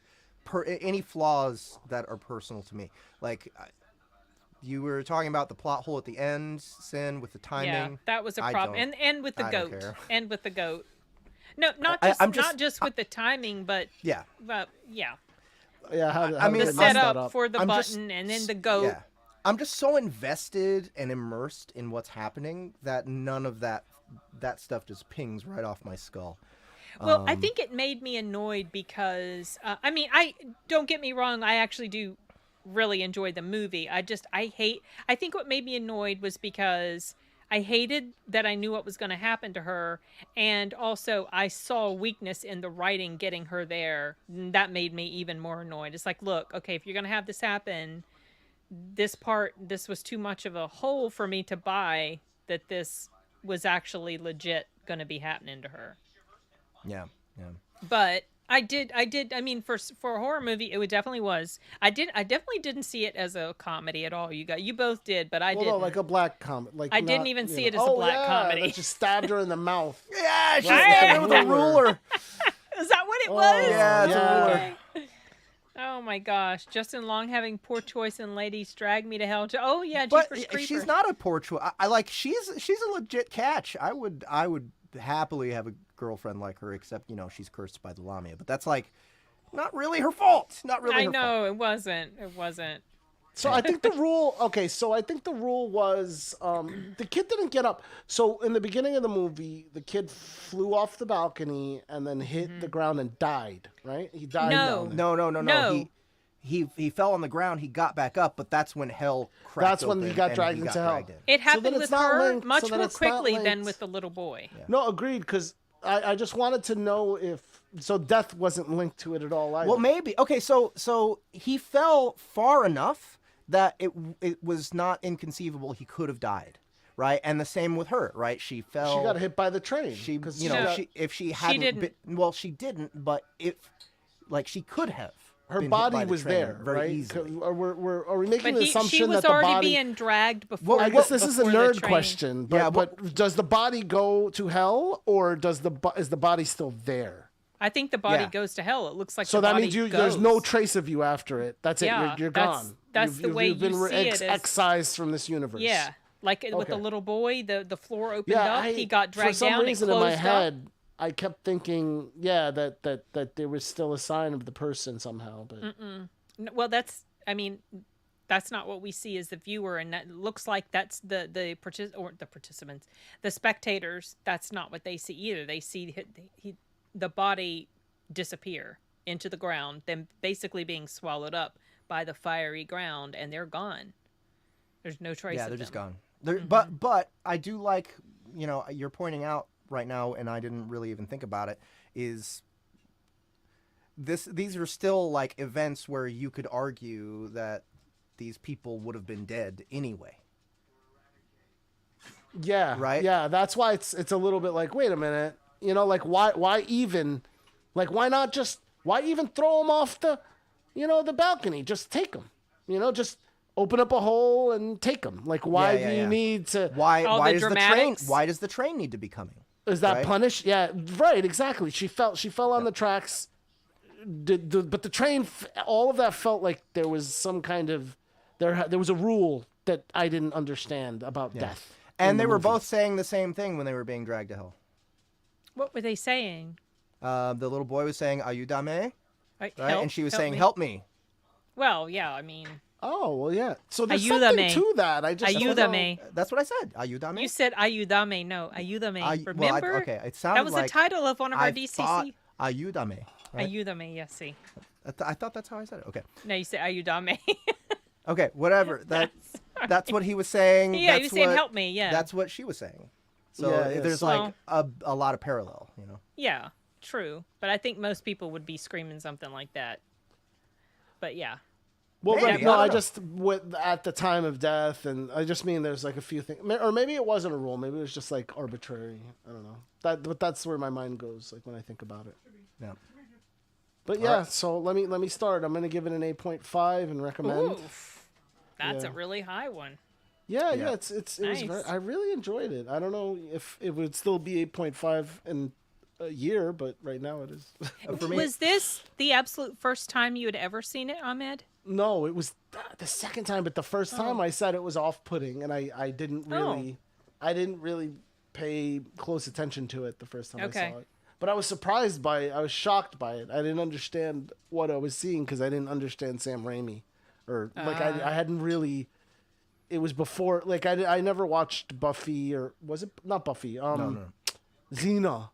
any flaws that are personal to me. Like you were talking about the plot hole at the end, Sin, with the timing. Yeah, that was a problem, and with the goat, and with the goat. No, not just with the timing, but yeah. But yeah. Yeah, how the setup for the button and then the goat. Yeah. I'm just so invested and immersed in what's happening that none of that stuff just pings right off my skull. Well, I think it made me annoyed because, I don't get me wrong, I actually do really enjoy the movie. I think what made me annoyed was because I hated that I knew what was going to happen to her, and also I saw weakness in the writing getting her there. That made me even more annoyed. It's like, look, okay, if you're going to have this happen, this was too much of a hole for me to buy that this was actually legit going to be happening to her. Yeah. But I did. I mean, for a horror movie, it definitely was. I definitely didn't see it as a comedy at all. You both did, but I didn't. No, like a black comedy. Like I didn't even see it as a black comedy. That just stabbed her in the mouth. Yeah, she stabbed her with a ruler. Is that what it was? Yeah, it's a ruler. Okay. Oh my gosh, Justin Long having poor choice in Ladies Drag Me to Hell. Oh yeah, Jeepers Creepers. She's not a poor choice. I like she's a legit catch. I would happily have a girlfriend like her, except she's cursed by the Lamia. But that's like not really her fault. Not really. I know it wasn't. So I think the rule. Okay, so I think the rule was the kid didn't get up. So in the beginning of the movie, the kid flew off the balcony and then hit the ground and died. Right? He died. No. He fell on the ground. He got back up, but that's when hell cracked. That's when he got dragged into hell. It happened with her much more quickly than with the little boy. Yeah. No, agreed. Because I just wanted to know if death wasn't linked to it at all. Either. Well, maybe. Okay, so he fell far enough that it was not inconceivable he could have died, right? And the same with her, right? She fell. She got hit by the train. She didn't. Well, she didn't, but she could have. Her body was there, very right? easily. Are we making the assumption that the body... She was already body... being dragged before... Well, I guess this is a nerd question, but does the body go to hell, or is the body still there? I think the body goes to hell. It looks like so the that body means there's no trace of you after it. That's it. You're gone. That's the way you've been you see it. Excised from this universe. Yeah, like with the little boy, the floor opened up. He got dragged down. For some reason in my head, I kept thinking, that there was still a sign of the person somehow. But well, that's not what we see as the viewer, and that looks like that's the participants, the spectators. That's not what they see either. They see the body disappear into the ground, then basically being swallowed up by the fiery ground, and they're gone. There's no trace. Yeah, of they're them. just gone. But I do like, you're pointing out right now, and I didn't really even think about it, is these are still like events where you could argue that these people would have been dead anyway. Yeah. Right? Yeah, that's why it's a little bit like, wait a minute, like why even, like why even throw them off the balcony? Just take them. Just open up a hole and take them. Like why do you need to why does dramatics? why does the train need to be coming? Is that punished? Yeah, right, exactly. She fell on the tracks. But the train, all of that felt like there was some kind of there was a rule that I didn't understand about death. And they were both saying the same thing when they were being dragged to hell. What were they saying? The little boy was saying "Ayúdame," right? And she was saying, me. "Help me." Well, yeah, I mean. Oh, well, yeah. So there's Ayúdame. something to that. I just Ayúdame. That's what I said. Ayúdame. You said Ayúdame. No, Ayúdame. Remember? Okay, it sounded that was like the title of one of our I DCC. thought Ayúdame. Right? Ayúdame, yes, see. I thought that's how I said it. Okay. No, you said Ayúdame. Okay, whatever. That's what he was saying. Yeah, that's he was saying help me, yeah. That's what she was saying. So there's like a lot of parallel, Yeah, true. But I think most people would be screaming something like that. But yeah. Well, Maybe, I just at the time of death, and I just mean there's like a few things, or maybe it wasn't a rule. Maybe it was just like arbitrary. I don't know. But that's where my mind goes, like when I think about it. Yeah. But yeah, so let me start. I'm gonna give it an 8.5 and recommend. Oof. That's a really high one. Yeah. It Nice. was I really enjoyed it. I don't know if it would still be 8.5 in a year, but right now it is. For me, Was this the absolute first time you had ever seen it, Ahmed? No, it was the second time, but the first time I said it was off-putting, and I didn't really pay close attention to it the first time I saw it. But I was surprised by it. I was shocked by it. I didn't understand what I was seeing because I didn't understand Sam Raimi, or like I hadn't really. It was before, like I never watched Buffy, or was it not Buffy? No. Xena.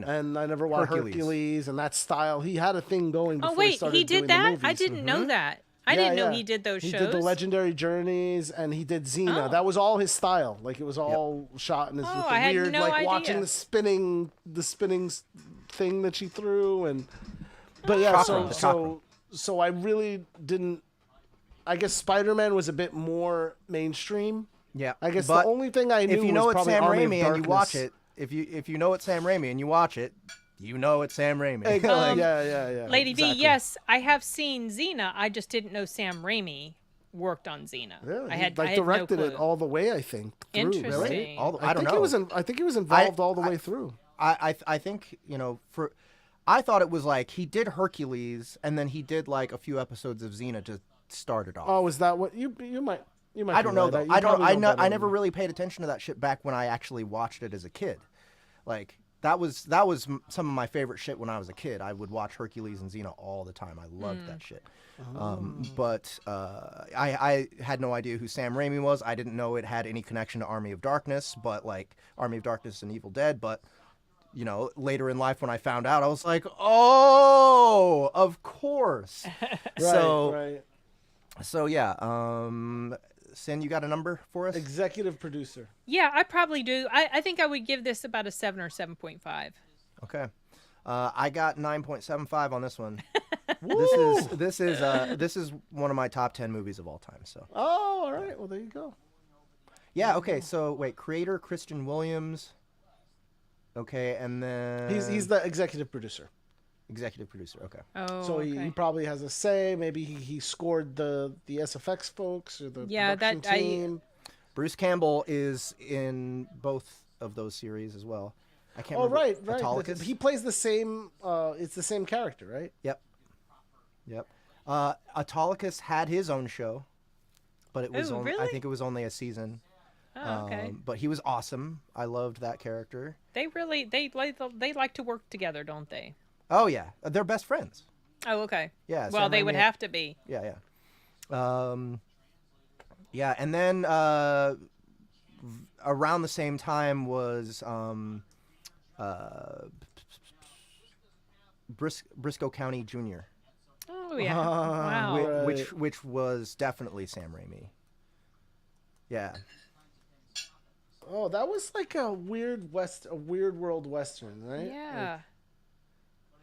And I never watched Hercules and that style. He had a thing going before he started doing the movies. I didn't know that. I didn't know he did those shows. He did the Legendary Journeys, and he did Xena. That was all his style. Like it was all shot in his with the weird, like watching the spinning thing that she threw, and but yeah. So I really didn't. I guess Spider-Man was a bit more mainstream. Yeah, I guess the only thing I knew if you know was it's Sam Army Raimi of and you watch it, if you know it's Sam Raimi and you watch it, you know it's Sam Raimi. Yeah. Lady V, yes, I have seen Xena. I just didn't know Sam Raimi worked on Xena. Really? I had directed no it all the way, I think. Through. Interesting. Really? I don't know. I think he was involved all the way through. I think I thought it was like he did Hercules and then he did like a few episodes of Xena to start it off. Oh, is that what you might? I don't know though. I never really paid attention to that shit back when I actually watched it as a kid. Like that was some of my favorite shit when I was a kid. I would watch Hercules and Xena all the time. I loved that shit. But I had no idea who Sam Raimi was. I didn't know it had any connection to Army of Darkness, but like Army of Darkness and Evil Dead. But later in life when I found out, I was like, oh, of course. Right. So yeah. Sin, you got a number for us? Executive producer. Yeah, I probably do. I think I would give this about a 7 or 7.5. Okay. I got 9.75 on this one. This is one of my top 10 movies of all time. So. Oh, all right. Well, there you go. Yeah. Okay. So wait, creator Christian Williams. Okay, and then he's the executive producer. Executive producer. Okay. Oh. So he probably has a say. Maybe he scored the SFX folks or the production team. Bruce Campbell is in both of those series as well. I can't remember. Right. Autolycus? He plays the same. It's the same character, right? Yep. Autolycus had his own show, but it was Ooh, only, really? I think it was only a season. Oh, okay. But he was awesome. I loved that character. They like to work together, don't they? Oh yeah, they're best friends. Oh, okay. Yeah. Well, Sam they Raimi- would have to be. Yeah, yeah. Yeah, and then around the same time was Briscoe County Jr. Oh yeah. Wow. Which was definitely Sam Raimi. Yeah. Oh, that was like a weird world western, right? Yeah.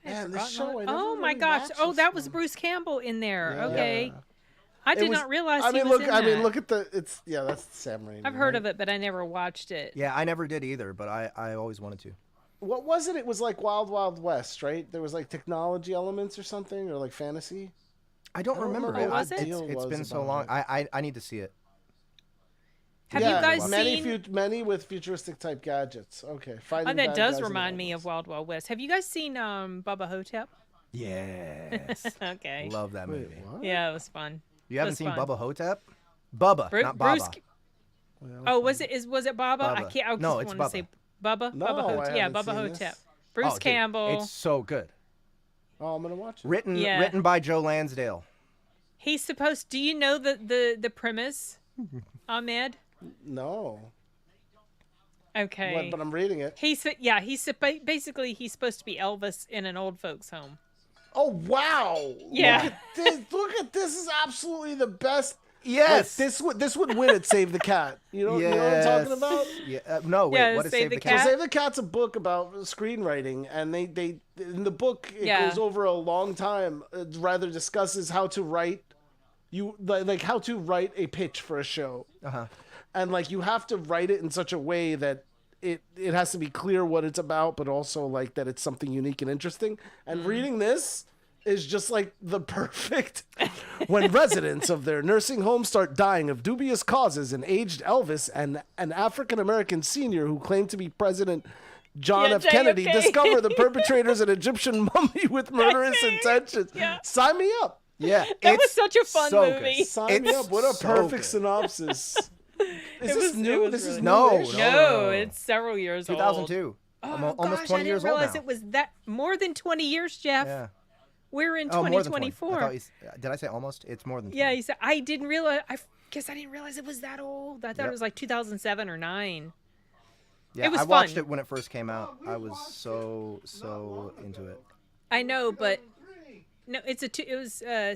Man, this show. Oh my gosh! Oh, that was Bruce Campbell in there. Yeah. Okay. I did not realize he was in that. I mean, look at that's Sam Raimi. I've heard of it, but I never watched it. Yeah, I never did either, but I always wanted to. What was it? It was like Wild Wild West, right? There was like technology elements or something, or like fantasy. I don't remember. What was it? It's been so long. I need to see it. Have you guys seen many with futuristic type gadgets? Okay, that does remind me of Wild Wild West. Have you guys seen Bubba Hotep? Yes. Okay. Love that movie. What? Yeah, it was fun. You haven't seen Bubba Hotep? Bubba, not Baba. Oh, was it Baba? Bubba. I can't. I No, just it's want to say Bubba. No, Bubba Hotep. Yeah, haven't Bubba seen Hotep. this. Bruce Dude, Campbell. it's so good. Oh, I'm gonna watch it. Written by Joe Lansdale. He's supposed. Do you know the premise, Ahmed? No. Okay. What, but I'm reading it. He's basically he's supposed to be Elvis in an old folks' home. Oh wow! Yeah. Look at this! This is absolutely the best. Yes. Like, this would win at Save the Cat. You know what I'm talking about? Yeah. No. Wait. Yeah, What is Save the So Cat? Save the Cat's a book about screenwriting, and they in the book it goes over a long time. Rather discusses how to write how to write a pitch for a show. And like you have to write it in such a way that it has to be clear what it's about, but also like that it's something unique and interesting. And reading this is just like the perfect when residents of their nursing home start dying of dubious causes, and aged Elvis and an African-American senior who claimed to be President John F. Kennedy discover the perpetrator's an Egyptian mummy with murderous intentions. Yeah. Sign me up. Yeah. That was such a fun movie. Good. Sign me up. What a perfect synopsis. Is this new? This is No. new-ish? No, it's several years old. 2002. Oh, Almost gosh, 20 I years didn't old realize now. it was that more than 20 years, Jeff. Yeah. We're in Oh, more than 20. 2024. Did I say almost? It's more than 20. Yeah, he said I didn't realize. I guess I didn't realize it was that old. I thought it was like 2007 or 9. Yeah, it was I watched fun. it when it first came out. I was so into it. I know, but no, it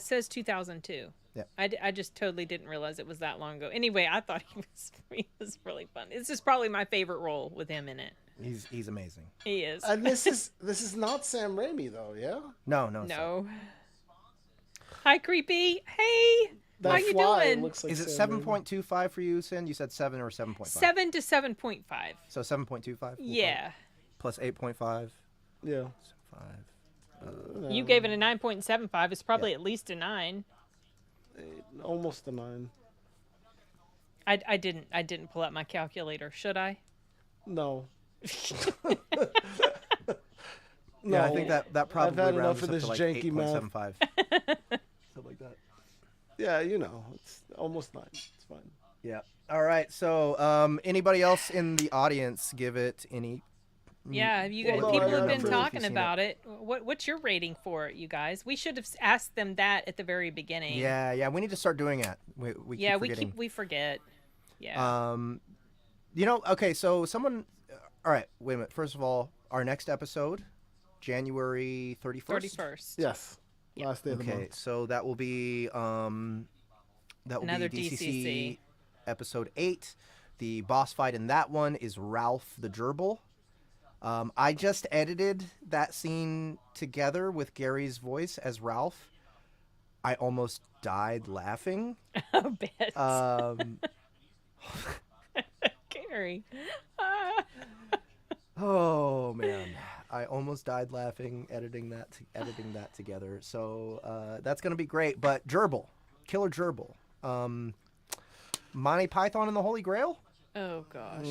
says 2002. Yeah. I just totally didn't realize it was that long ago. Anyway, I thought he was really fun. This is probably my favorite role with him in it. He's amazing. He is. And this is not Sam Raimi though, yeah? No. No. Hi, creepy. Hey, That how you fly doing? looks like Is it Sam Raimi. 7.25 for you, Sin? You said 7 or 7.5? 7 to 7.5. So 7.25? Yeah. Plus 8.5? Yeah. 5. You gave it a 9.75. It's probably at least a 9. Almost a 9. I didn't pull out my calculator. Should I? No. Yeah, I think that probably I've had rounds enough of up this to like janky math. 8.75. Something like that. Yeah, it's almost 9. It's fine. Yeah. All right. So, anybody else in the audience give it any? Yeah, you guys, Well, no, people I have been haven't talking about it. What's your rating for it, you guys? We should have asked them that at the very beginning. Yeah. We need to start doing that. We keep forgetting. we forget. Yeah. Okay. So someone. All right. Wait a minute. First of all, our next episode, January 31st. 31st. Yes. Last day of the Okay. month. So that will be Another be DCC. episode 8. The boss fight in that one is Ralph the Gerbil. I just edited that scene together with Gary's voice as Ralph. I almost died laughing. I bet. Gary. Oh man, I almost died laughing editing that together. So that's gonna be great. But Gerbil, Killer Gerbil, Monty Python and the Holy Grail. Oh gosh.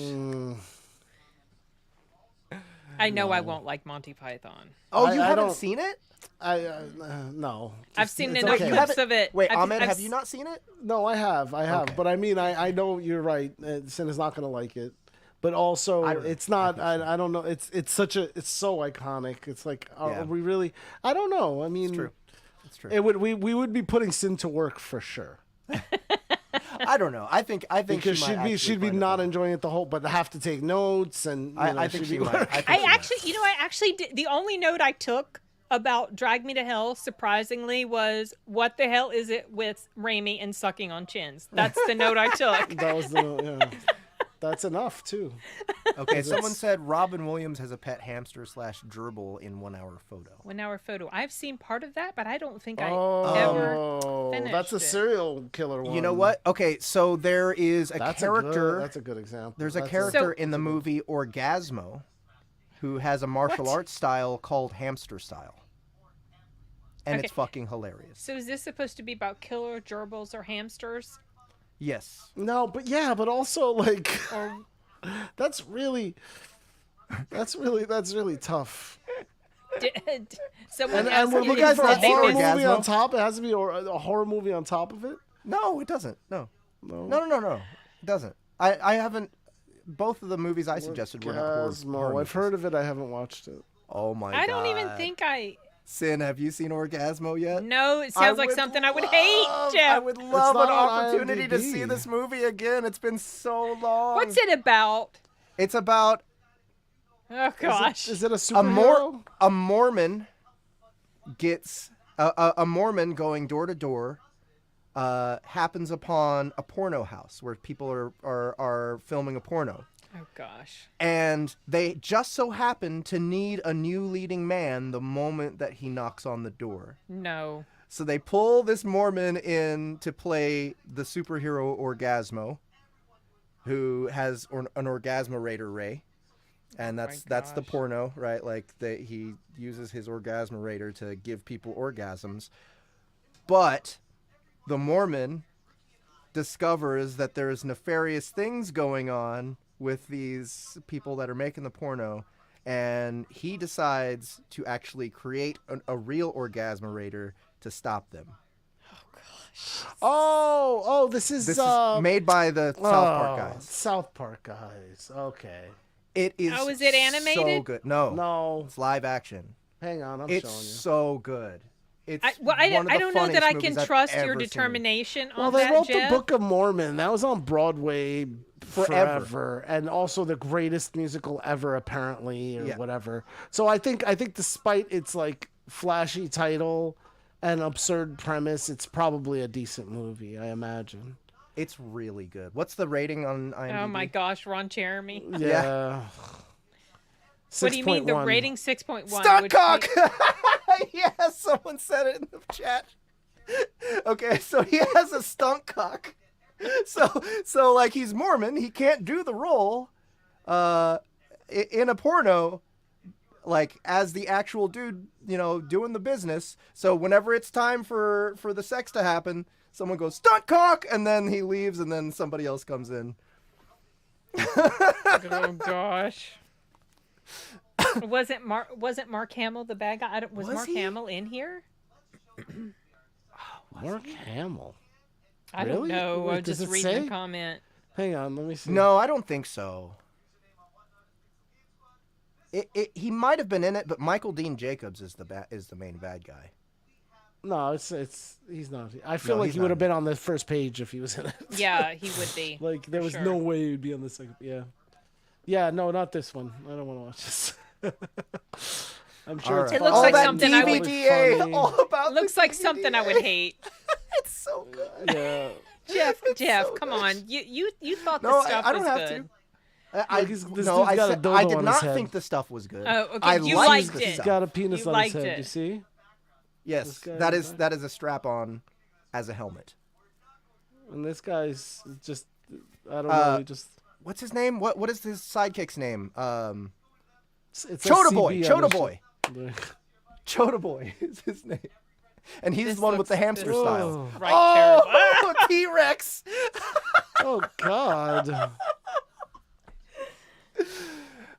I know I won't like Monty Python. Oh, you haven't seen it? No. I've seen enough clips of it. Wait, Ahmed, have you not seen it? No, I have. Okay. But I mean, I know you're right. Sin is not going to like it. But also, it's not. I don't know. It's so iconic. It's like, are we really? I don't know. I mean, it's true. It's true. It would. We would be putting Sin to work for sure. I don't know. I think because she'd be not enjoying it the whole, but have to take notes and. I think she might. I actually did. The only note I took about Drag Me to Hell, surprisingly, was what the hell is it with Raimi and sucking on chins? That's the note I took. That was the That's enough too. Okay, someone said Robin Williams has a pet hamster / gerbil in 1 hour photo. 1 hour photo. I've seen part of that, but I don't think I ever finished that's a serial killer one. You know what? Okay, so there is a character. That's a good example. There's a character in the movie Orgasmo who has a martial arts style called hamster style. And it's fucking hilarious. So is this supposed to be about killer gerbils or hamsters? Yes. No, but also like that's really tough. Someone and we're looking for a horror movie on top. It has to be a horror movie on top of it. No, it doesn't. No. It doesn't. I haven't. Both of the movies I suggested were not horror. I've heard of it. I haven't watched it. Oh my god! I don't even think I. Sin, have you seen Orgasmo yet? No, it sounds like something I would hate, Jeff. I would love an opportunity to see this movie again. It's been so long. What's it about? It's about... Oh, gosh. Is it a superhero? A Mormon gets... A Mormon going door to door happens upon a porno house where people are filming a porno. Oh, gosh. And they just so happen to need a new leading man the moment that he knocks on the door. No. So they pull this Mormon in to play the superhero Orgasmo, who has an Orgasmerator Ray. And that's the porno, right? Like he uses his Orgasmerator to give people orgasms. But the Mormon discovers that there's nefarious things going on with these people that are making the porno, and he decides to actually create a real Orgasmerator to stop them. Oh gosh. Oh, this is made by the South Park guys. South Park guys. Okay. It is. Oh, is it animated? So good. No, it's live action. Hang on, it's showing you. It's so good. I don't know that I can trust your determination on that, Well, they wrote Jeff. the Book of Mormon. That was on Broadway forever. And also the greatest musical ever, apparently, or whatever. So I think despite its like flashy title and absurd premise, it's probably a decent movie, I imagine. It's really good. What's the rating on IMDb? Oh my gosh, Ron Jeremy. Yeah. What do you mean? The rating 6.1? Stuntcock! Yes, someone said it in the chat. Okay, so he has a stunt cock. So like he's Mormon, he can't do the role in a porno like as the actual dude, doing the business. So whenever it's time for the sex to happen, someone goes stunt cock, and then he leaves, and then somebody else comes in. Oh gosh. Wasn't Mark Hamill the bad guy? Was Mark Hamill in here? Mark Hamill. I don't know. I was just reading the comment. Hang on, let me see. No, I don't think so. He might have been in it, but Michael Dean Jacobs is the main bad guy. No, he's not. I feel like he would have been on the first page if he was in it. Yeah, he would be. Like there was no way he'd be on the second. Yeah. Yeah, no, not this one. I don't want to watch this. I'm sure it looks like something I would. All about looks like something I would hate. It's so good. Yeah. Jeff, so come on. You thought no, the stuff I don't was have good. I did not think the stuff was good. Oh, okay. You liked it. He's got a penis on his head. You see? Yes, that is a strap-on as a helmet. And this guy's just I don't know. What's his name? What is his sidekick's name? It's Chota Boy. Chota Boy is his name. And he's the one with the hamster style. Right, T-Rex. Oh, God.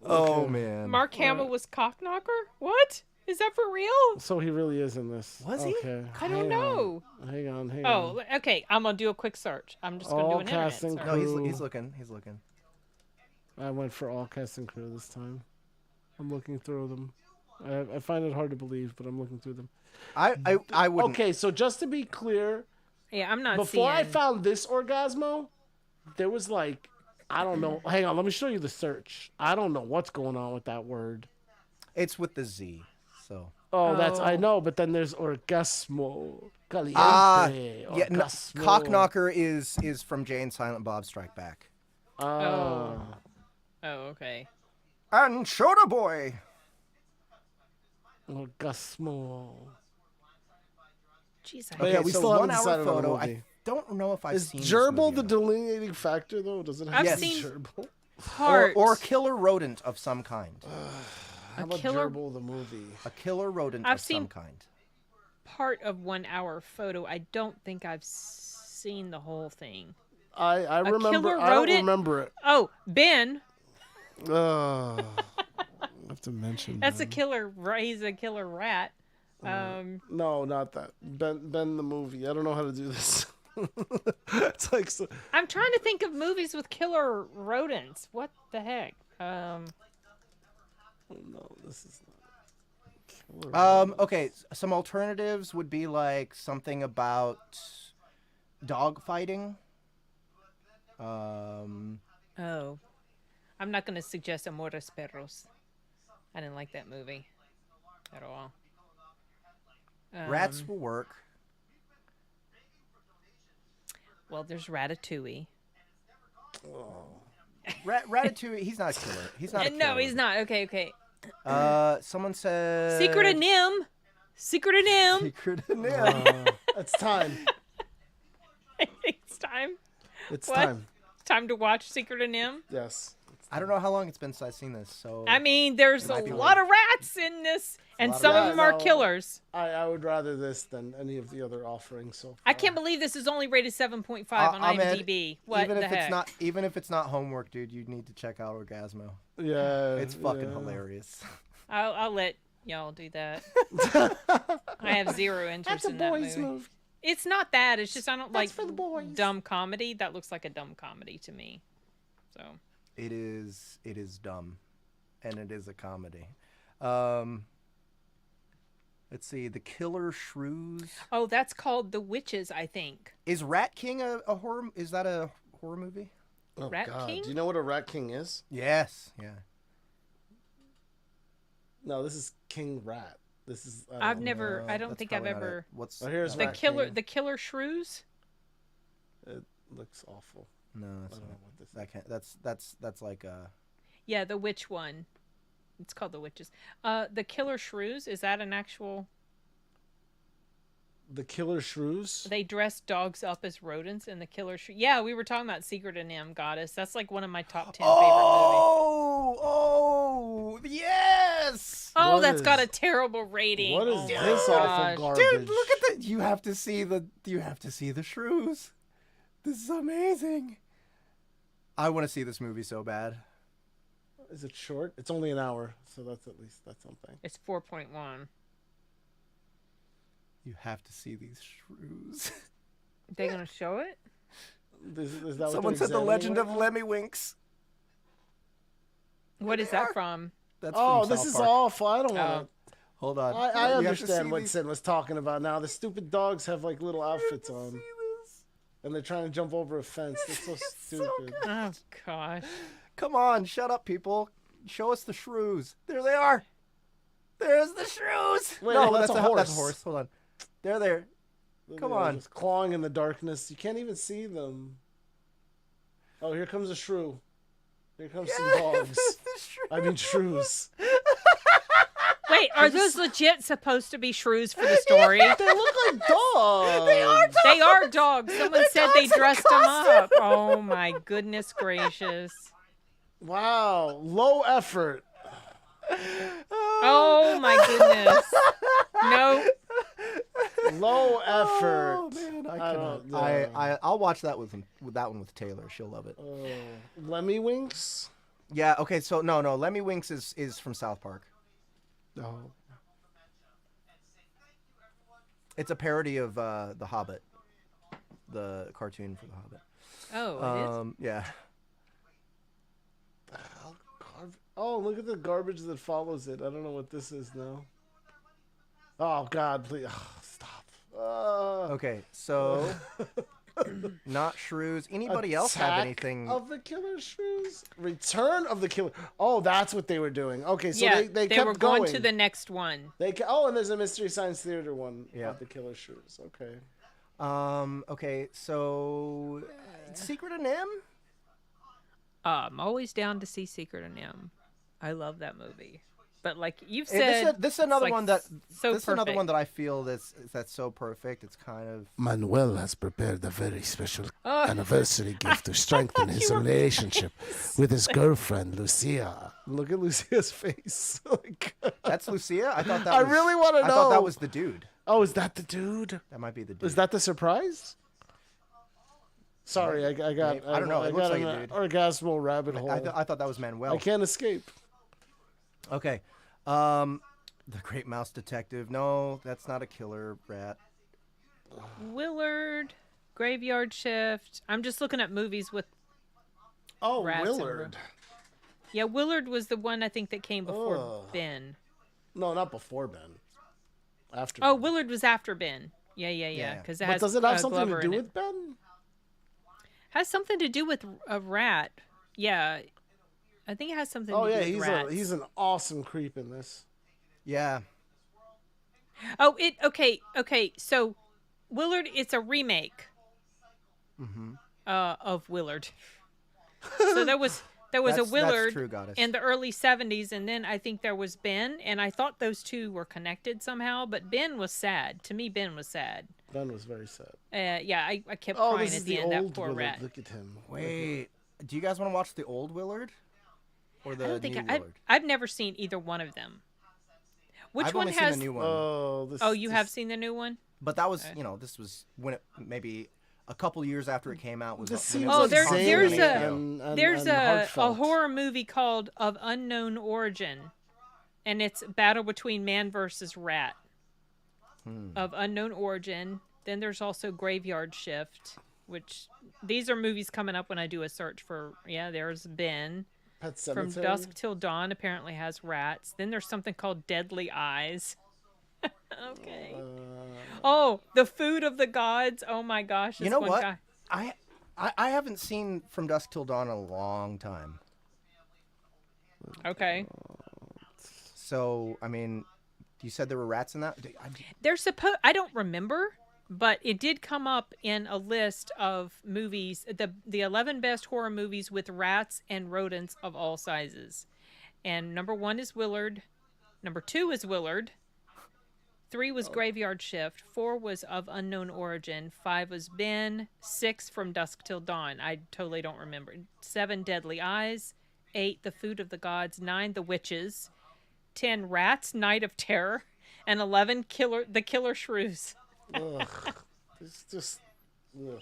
Oh man. Mark Hamill was Cockknocker? What? Is that for real? So he really is in this. Was he? I don't know. Hang on. Oh, okay. I'm gonna do a quick search. I'm just gonna do an internet casting search. No, he's looking. He's looking. I went for all cast and crew this time. I'm looking through them. I find it hard to believe, but I'm looking through them. I wouldn't. Okay, so just to be clear, Yeah, I'm not before I seeing. found this Orgasmo, there was like, I don't know. Hang on, let me show you the search. I don't know what's going on with that word. It's with the Z. So. Oh, that's I know, but then there's Orgasmo. Caliente. Yeah. No, Orgasmo. Cockknocker is from Jay and Silent Bob Strike Back. Oh, okay. And Soda Boy. Orgasmo. Jeez, Okay, we so still haven't 1 hour decided on the photo. movie. I don't know if I've Is seen this gerbil movie the enough. delineating factor though? Does it have I've to be seen- gerbil? Heart. or killer rodent of some kind. How about killer- gerbil the movie? A killer rodent I've of some seen- kind. part of 1 hour photo. I don't think I've seen the whole thing. I remember. killer I don't rodent? remember it. Oh, Ben. I have to mention. That's a Ben. killer. He's a killer rat. No, not that. Ben the movie. I don't know how to do this. It's like so, I'm trying to think of movies with killer rodents. What the heck? no, this is not. Okay, some alternatives would be like something about dog fighting. Oh. I'm not going to suggest Amores Perros. I didn't like that movie at all. Rats will work. Well, there's Ratatouille. Ratatouille, he's not a killer. He's not a killer. No, he's not. Okay. Someone said... Secret of Nim. Secret of Nim. Secret of Nim. It's time. I think it's time. It's What? time. Time to watch Secret of Nim. Yes. I don't know how long it's been since I've seen this, so... I mean, there's a might be lot of rats in this, and lot of some of rats. them are No. killers. I would rather this than any of the other offerings. So I can't believe this is only rated 7.5 on Ahmed, IMDb. What even the if heck? even if it's not homework, dude, you need to check out Orgasmo. Yeah. It's fucking hilarious. I'll let y'all do that. I have zero interest That's a in that boys' movie. movie. It's not that. It's just I don't like for the boys. dumb comedy. That looks like a dumb comedy to me. So It is dumb, and it is a comedy. Let's see, The Killer Shrews. oh, that's called The Witches, I think. Is Rat King a horror? Is that a horror movie? Oh, Rat God. King? Do you know what a rat king is? Yes. Yeah. No, this is King Rat. This is. I've never. I don't That's think I've probably not ever. it. What's Oh, here's The Rat killer. King. The Killer Shrews. It looks awful. No, I that's don't know not. what this is. That can't. That's like a. Yeah, the witch one. It's called The Witches. The Killer Shrews. Is that an actual? The Killer Shrews. They dress dogs up as rodents in The Killer Shrews. Yeah, we were talking about Secret of Nim Goddess. That's like one of my top 10 favorite movies. Oh, yes. Oh, What that's got a is- terrible rating. What is Oh my this gosh. awful garbage? Dude, look at that! You have to see the shrews. This is amazing. I want to see this movie so bad. Is it short? It's only an hour, so that's something. It's 4.1. You have to see these shrews. They gonna show it? Is that Someone what said they're The Legend of examining Lemmywinks. What is that from? That's right now? Oh, from this South is Park. awful. I don't want to. Hold on. I You have to understand see what these- Sin was talking about now. The stupid dogs have like little outfits You have to on, see this. and they're trying to jump over a fence. That's so It's so stupid. good. Oh gosh. Come on, shut up, people. Show us the shrews. There they are. There's the shrews. Wait, no, no, that's a That's a horse. horse. Hold on. There. Come They're on. just clawing in the darkness. You can't even see them. Oh, here comes a shrew. Here comes some dogs. The shrews. I mean shrews. Wait, are those legit supposed to be shrews for the story? They look like dogs. They are dogs. They are dogs. Someone They're said they dogs in a dressed them costume. up. Oh my goodness gracious. Wow, low effort. Oh my goodness. No. Low effort. Oh man, I I cannot. don't- I'll watch that with that one with Taylor. She'll love it. Lemmy Winks. Yeah. Okay. So no. Lemmy Winks is from South Park. No. It's a parody of The Hobbit, the cartoon for The Hobbit. Oh, it is? Yeah. Oh, look at the garbage that follows it. I don't know what this is now. Oh, God, please. Oh, stop. Okay, so... not shrews. Anybody else have anything? Of the Killer Shrews? Return of the Killer... Oh, that's what they were doing. Okay, so yeah, they they kept were going to the next one. And there's a Mystery Science Theater one of the Killer Shrews. Okay. Okay, so... Secret of NIMH? I'm always down to see Secret of NIMH. I love that movie. But like you've said, this is another one that this is another one that I feel that's so perfect. It's kind of Manuel has prepared a very special anniversary gift to strengthen his relationship with his girlfriend Lucia. Look at Lucia's face. That's Lucia. I thought that. I really want to know. I thought that was the dude. Oh, is that the dude? That might be the dude. Is that the surprise? Sorry, I got. I don't know. It looks like a dude. Orgasmal rabbit hole. I thought that was Manuel. I can't escape. Okay. The Great Mouse Detective. No, that's not a killer rat. Willard, Graveyard Shift. I'm just looking at movies with rats. Willard. Yeah, Willard was the one I think that came before Ben. No, not before Ben. After. Oh, Ben. Willard was after Ben. Yeah. Because but does it have something to do with Ben? Has something to do with a rat. Yeah. I think it has something to do with rats. He's an awesome creep in this. Yeah. Oh, okay. So Willard, it's a remake of Willard. So there was a Willard in the early 70s, and then I think there was Ben, and I thought those two were connected somehow, but Ben was sad. To me, Ben was sad. Ben was very sad. Yeah, I kept crying at the end. That poor Willard. rat. Look at him. Wait, do you guys want to watch the old Willard? Or the new Willard? I've never seen either one of them. Which one has has seen the new one? Oh, you have seen the new one? But that was, this was when it maybe a couple years after it came out. There's a horror movie called Of Unknown Origin, and it's battle between man versus rat. Of Unknown Origin. Then there's also Graveyard Shift, which these are movies coming up when I do a search for. Yeah, there's Ben. From Dusk Till Dawn apparently has rats. Then there's something called Deadly Eyes. Okay. The Food of the Gods. Oh my gosh. You know what? I haven't seen From Dusk Till Dawn in a long time. Okay. So, I mean, you said there were rats in that? I don't remember, but it did come up in a list of movies, the 11 best horror movies with rats and rodents of all sizes. And number 1 is Willard. Number 2 is Willard. 3 was Graveyard Shift. 4 was Of Unknown Origin. 5 was Ben. 6 From Dusk Till Dawn. I totally don't remember. 7 Deadly Eyes. 8 The Food of the Gods. 9 The Witches. 10 Rats, Night of Terror. And 11 The Killer Shrews. Ugh. It's just. Ugh.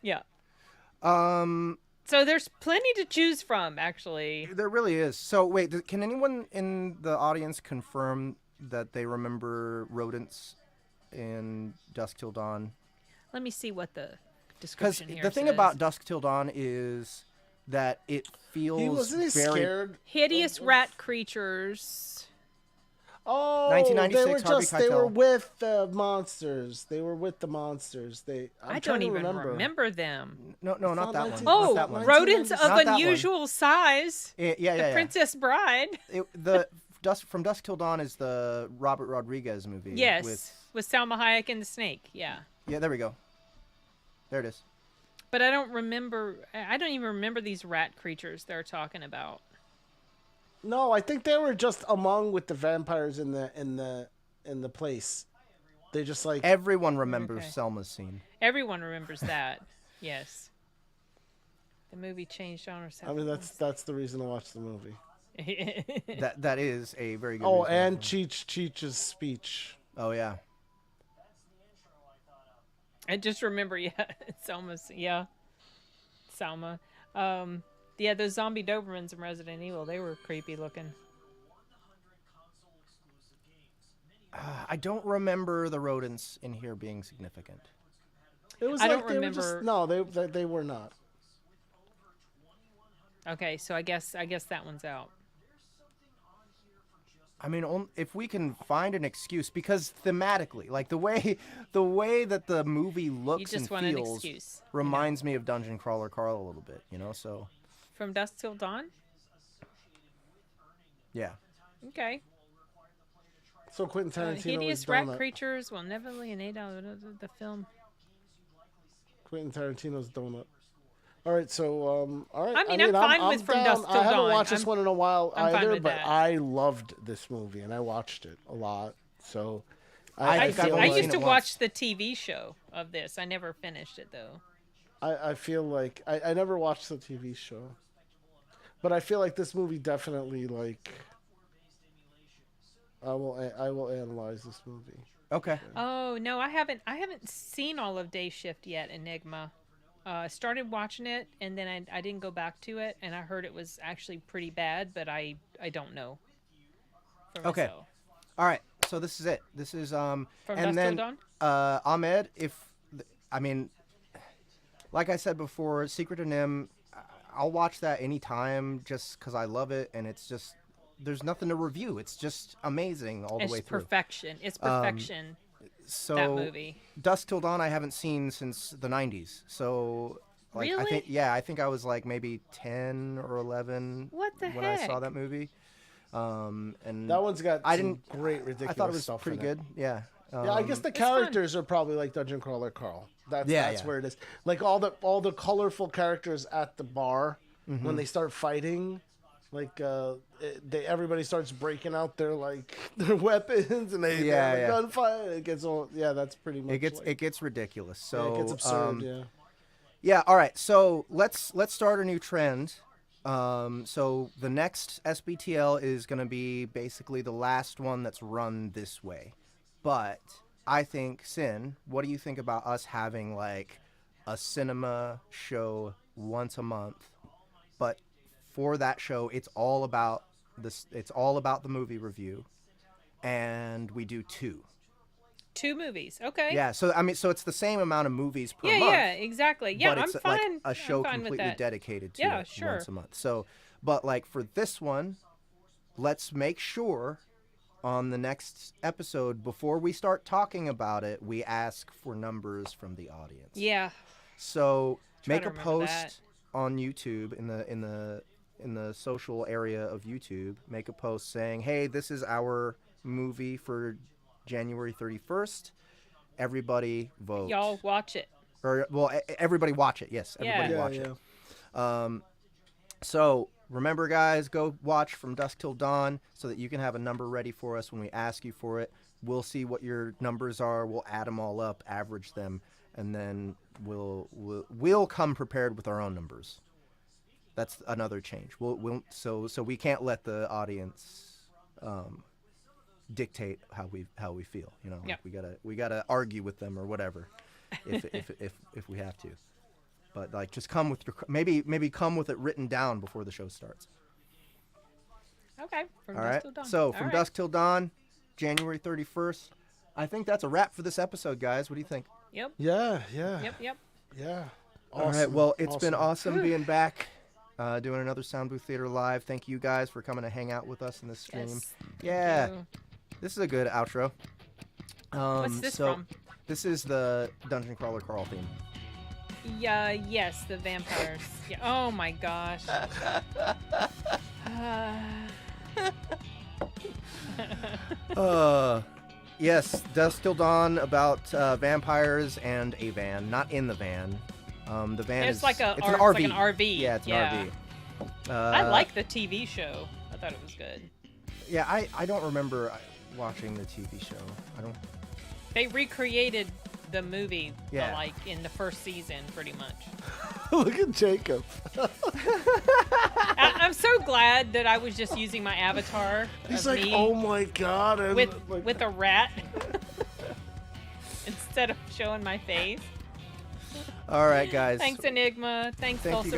Yeah. So there's plenty to choose from, actually. There really is. So wait, can anyone in the audience confirm that they remember rodents in Dusk Till Dawn? Let me see what the description here says. Because the thing about Dusk Till Dawn is that it feels very scared. Hideous rat creatures. Oh, 1996, they were with the monsters. I don't even remember them. No, not that one. Oh, not that one. rodents of unusual size. Yeah. Princess Bride. From Dusk Till Dawn is the Robert Rodriguez movie. Yes, with Salma Hayek and the snake. Yeah. Yeah, there we go. There it is. But I don't even remember these rat creatures they're talking about. No, I think they were just among with the vampires in the place. They just like everyone remembers Selma's scene. Everyone remembers that. Yes. The movie changed genres. I mean, that's the reason to watch the movie. that is a very good. Oh, and Cheech's speech. Oh yeah. I just remember, it's almost Selma. Yeah, those zombie Dobermans in Resident Evil, they were creepy looking. I don't remember the rodents in here being significant. It was I like don't they remember. were just, no, they were not. Okay, so I guess that one's out. I mean, if we can find an excuse, because thematically, like the way that the movie looks and feels reminds me of Dungeon Crawler Carl a little bit, you know. So From Dusk Till Dawn. Yeah. Okay. So Quentin Tarantino hideous rat creatures will never lay an 8 out of the film. Quentin Tarantino's donut. All right, so all right. I mean, I'm fine with From Dusk Till Dawn. I haven't watched this one in a while either, but that. I loved this movie and I watched it a lot. So I used to watch the TV show of this. I never finished it though. I feel like I never watched the TV show, but I feel like this movie definitely like. I will analyze this movie. Okay. Oh no, I haven't seen all of Day Shift yet. Enigma. I started watching it and then I didn't go back to it, and I heard it was actually pretty bad, but I don't know. Okay. All right. So this is it. This is From and Dusk then Till Dawn? Ahmed, I mean, like I said before, Secret of Nim, I'll watch that anytime just because I love it, and it's just there's nothing to review. It's just amazing all the way through. It's perfection. So that movie. Dusk Till Dawn I haven't seen since the 90s. So like really? I think I was like maybe 10 or 11 when I saw that movie. And that one's got great ridiculous stuff. I thought it was pretty good. Yeah. Yeah, I guess the characters are probably like Dungeon Crawler Carl. That's where it is. Like all the colorful characters at the bar when they start fighting. Like everybody starts breaking out their weapons and they have a gunfight. It gets all that's pretty much. It gets ridiculous. So it gets absurd. Yeah. All right. So let's start a new trend. So the next SBTL is going to be basically the last one that's run this way. But I think, Sin, what do you think about us having like a cinema show once a month, but for that show, it's all about this. It's all about the movie review, and we do 2 movies. Okay. Yeah. So I mean, so it's the same amount of movies per month. Yeah. Exactly. Yeah, but it's I'm fine. Like a show I'm fine completely dedicated to it sure. once a month. So, but like for this one, let's make sure on the next episode before we start talking about it, we ask for numbers from the audience. Yeah. So make a post on YouTube in the social area of YouTube, make a post saying, hey, this is our movie for January 31st. Everybody vote. Y'all watch it. Or, well, everybody watch it. Yes, everybody watch it. So remember, guys, go watch From Dusk Till Dawn so that you can have a number ready for us when we ask you for it. We'll see what your numbers are. We'll add them all up, average them, and then we'll come prepared with our own numbers. That's another change. So we can't let the audience dictate how we feel. You know, like we gotta argue with them or whatever, if we have to. But like, just come with your maybe come with it written down before the show starts. Okay. All right. So From Dusk Till Dawn, January 31st. I think that's a wrap for this episode, guys. What do you think? Yep. Yeah. Yep. Yeah. Awesome. All right. Well, it's been awesome being back. Doing another Soundbooth Theater Live. Thank you guys for coming to hang out with us in this stream. Yes, this is a good outro. What's this from? This is the Dungeon Crawler Carl theme. Yeah, yes, the vampires. Yeah. Oh my gosh. Yes, Dusk Till Dawn about vampires and a van, not in the van. The van it's is like it's an RV. Like an RV. Yeah, it's an RV. I like the TV show. I thought it was good. Yeah, I don't remember watching the TV show. I don't. They recreated the movie, like in the first season, pretty much. Look at Jacob. I'm so glad that I was just using my avatar. He's like, oh my god, and with a rat instead of showing my face. All right, guys. Thanks, Enigma. Thanks, Tulsa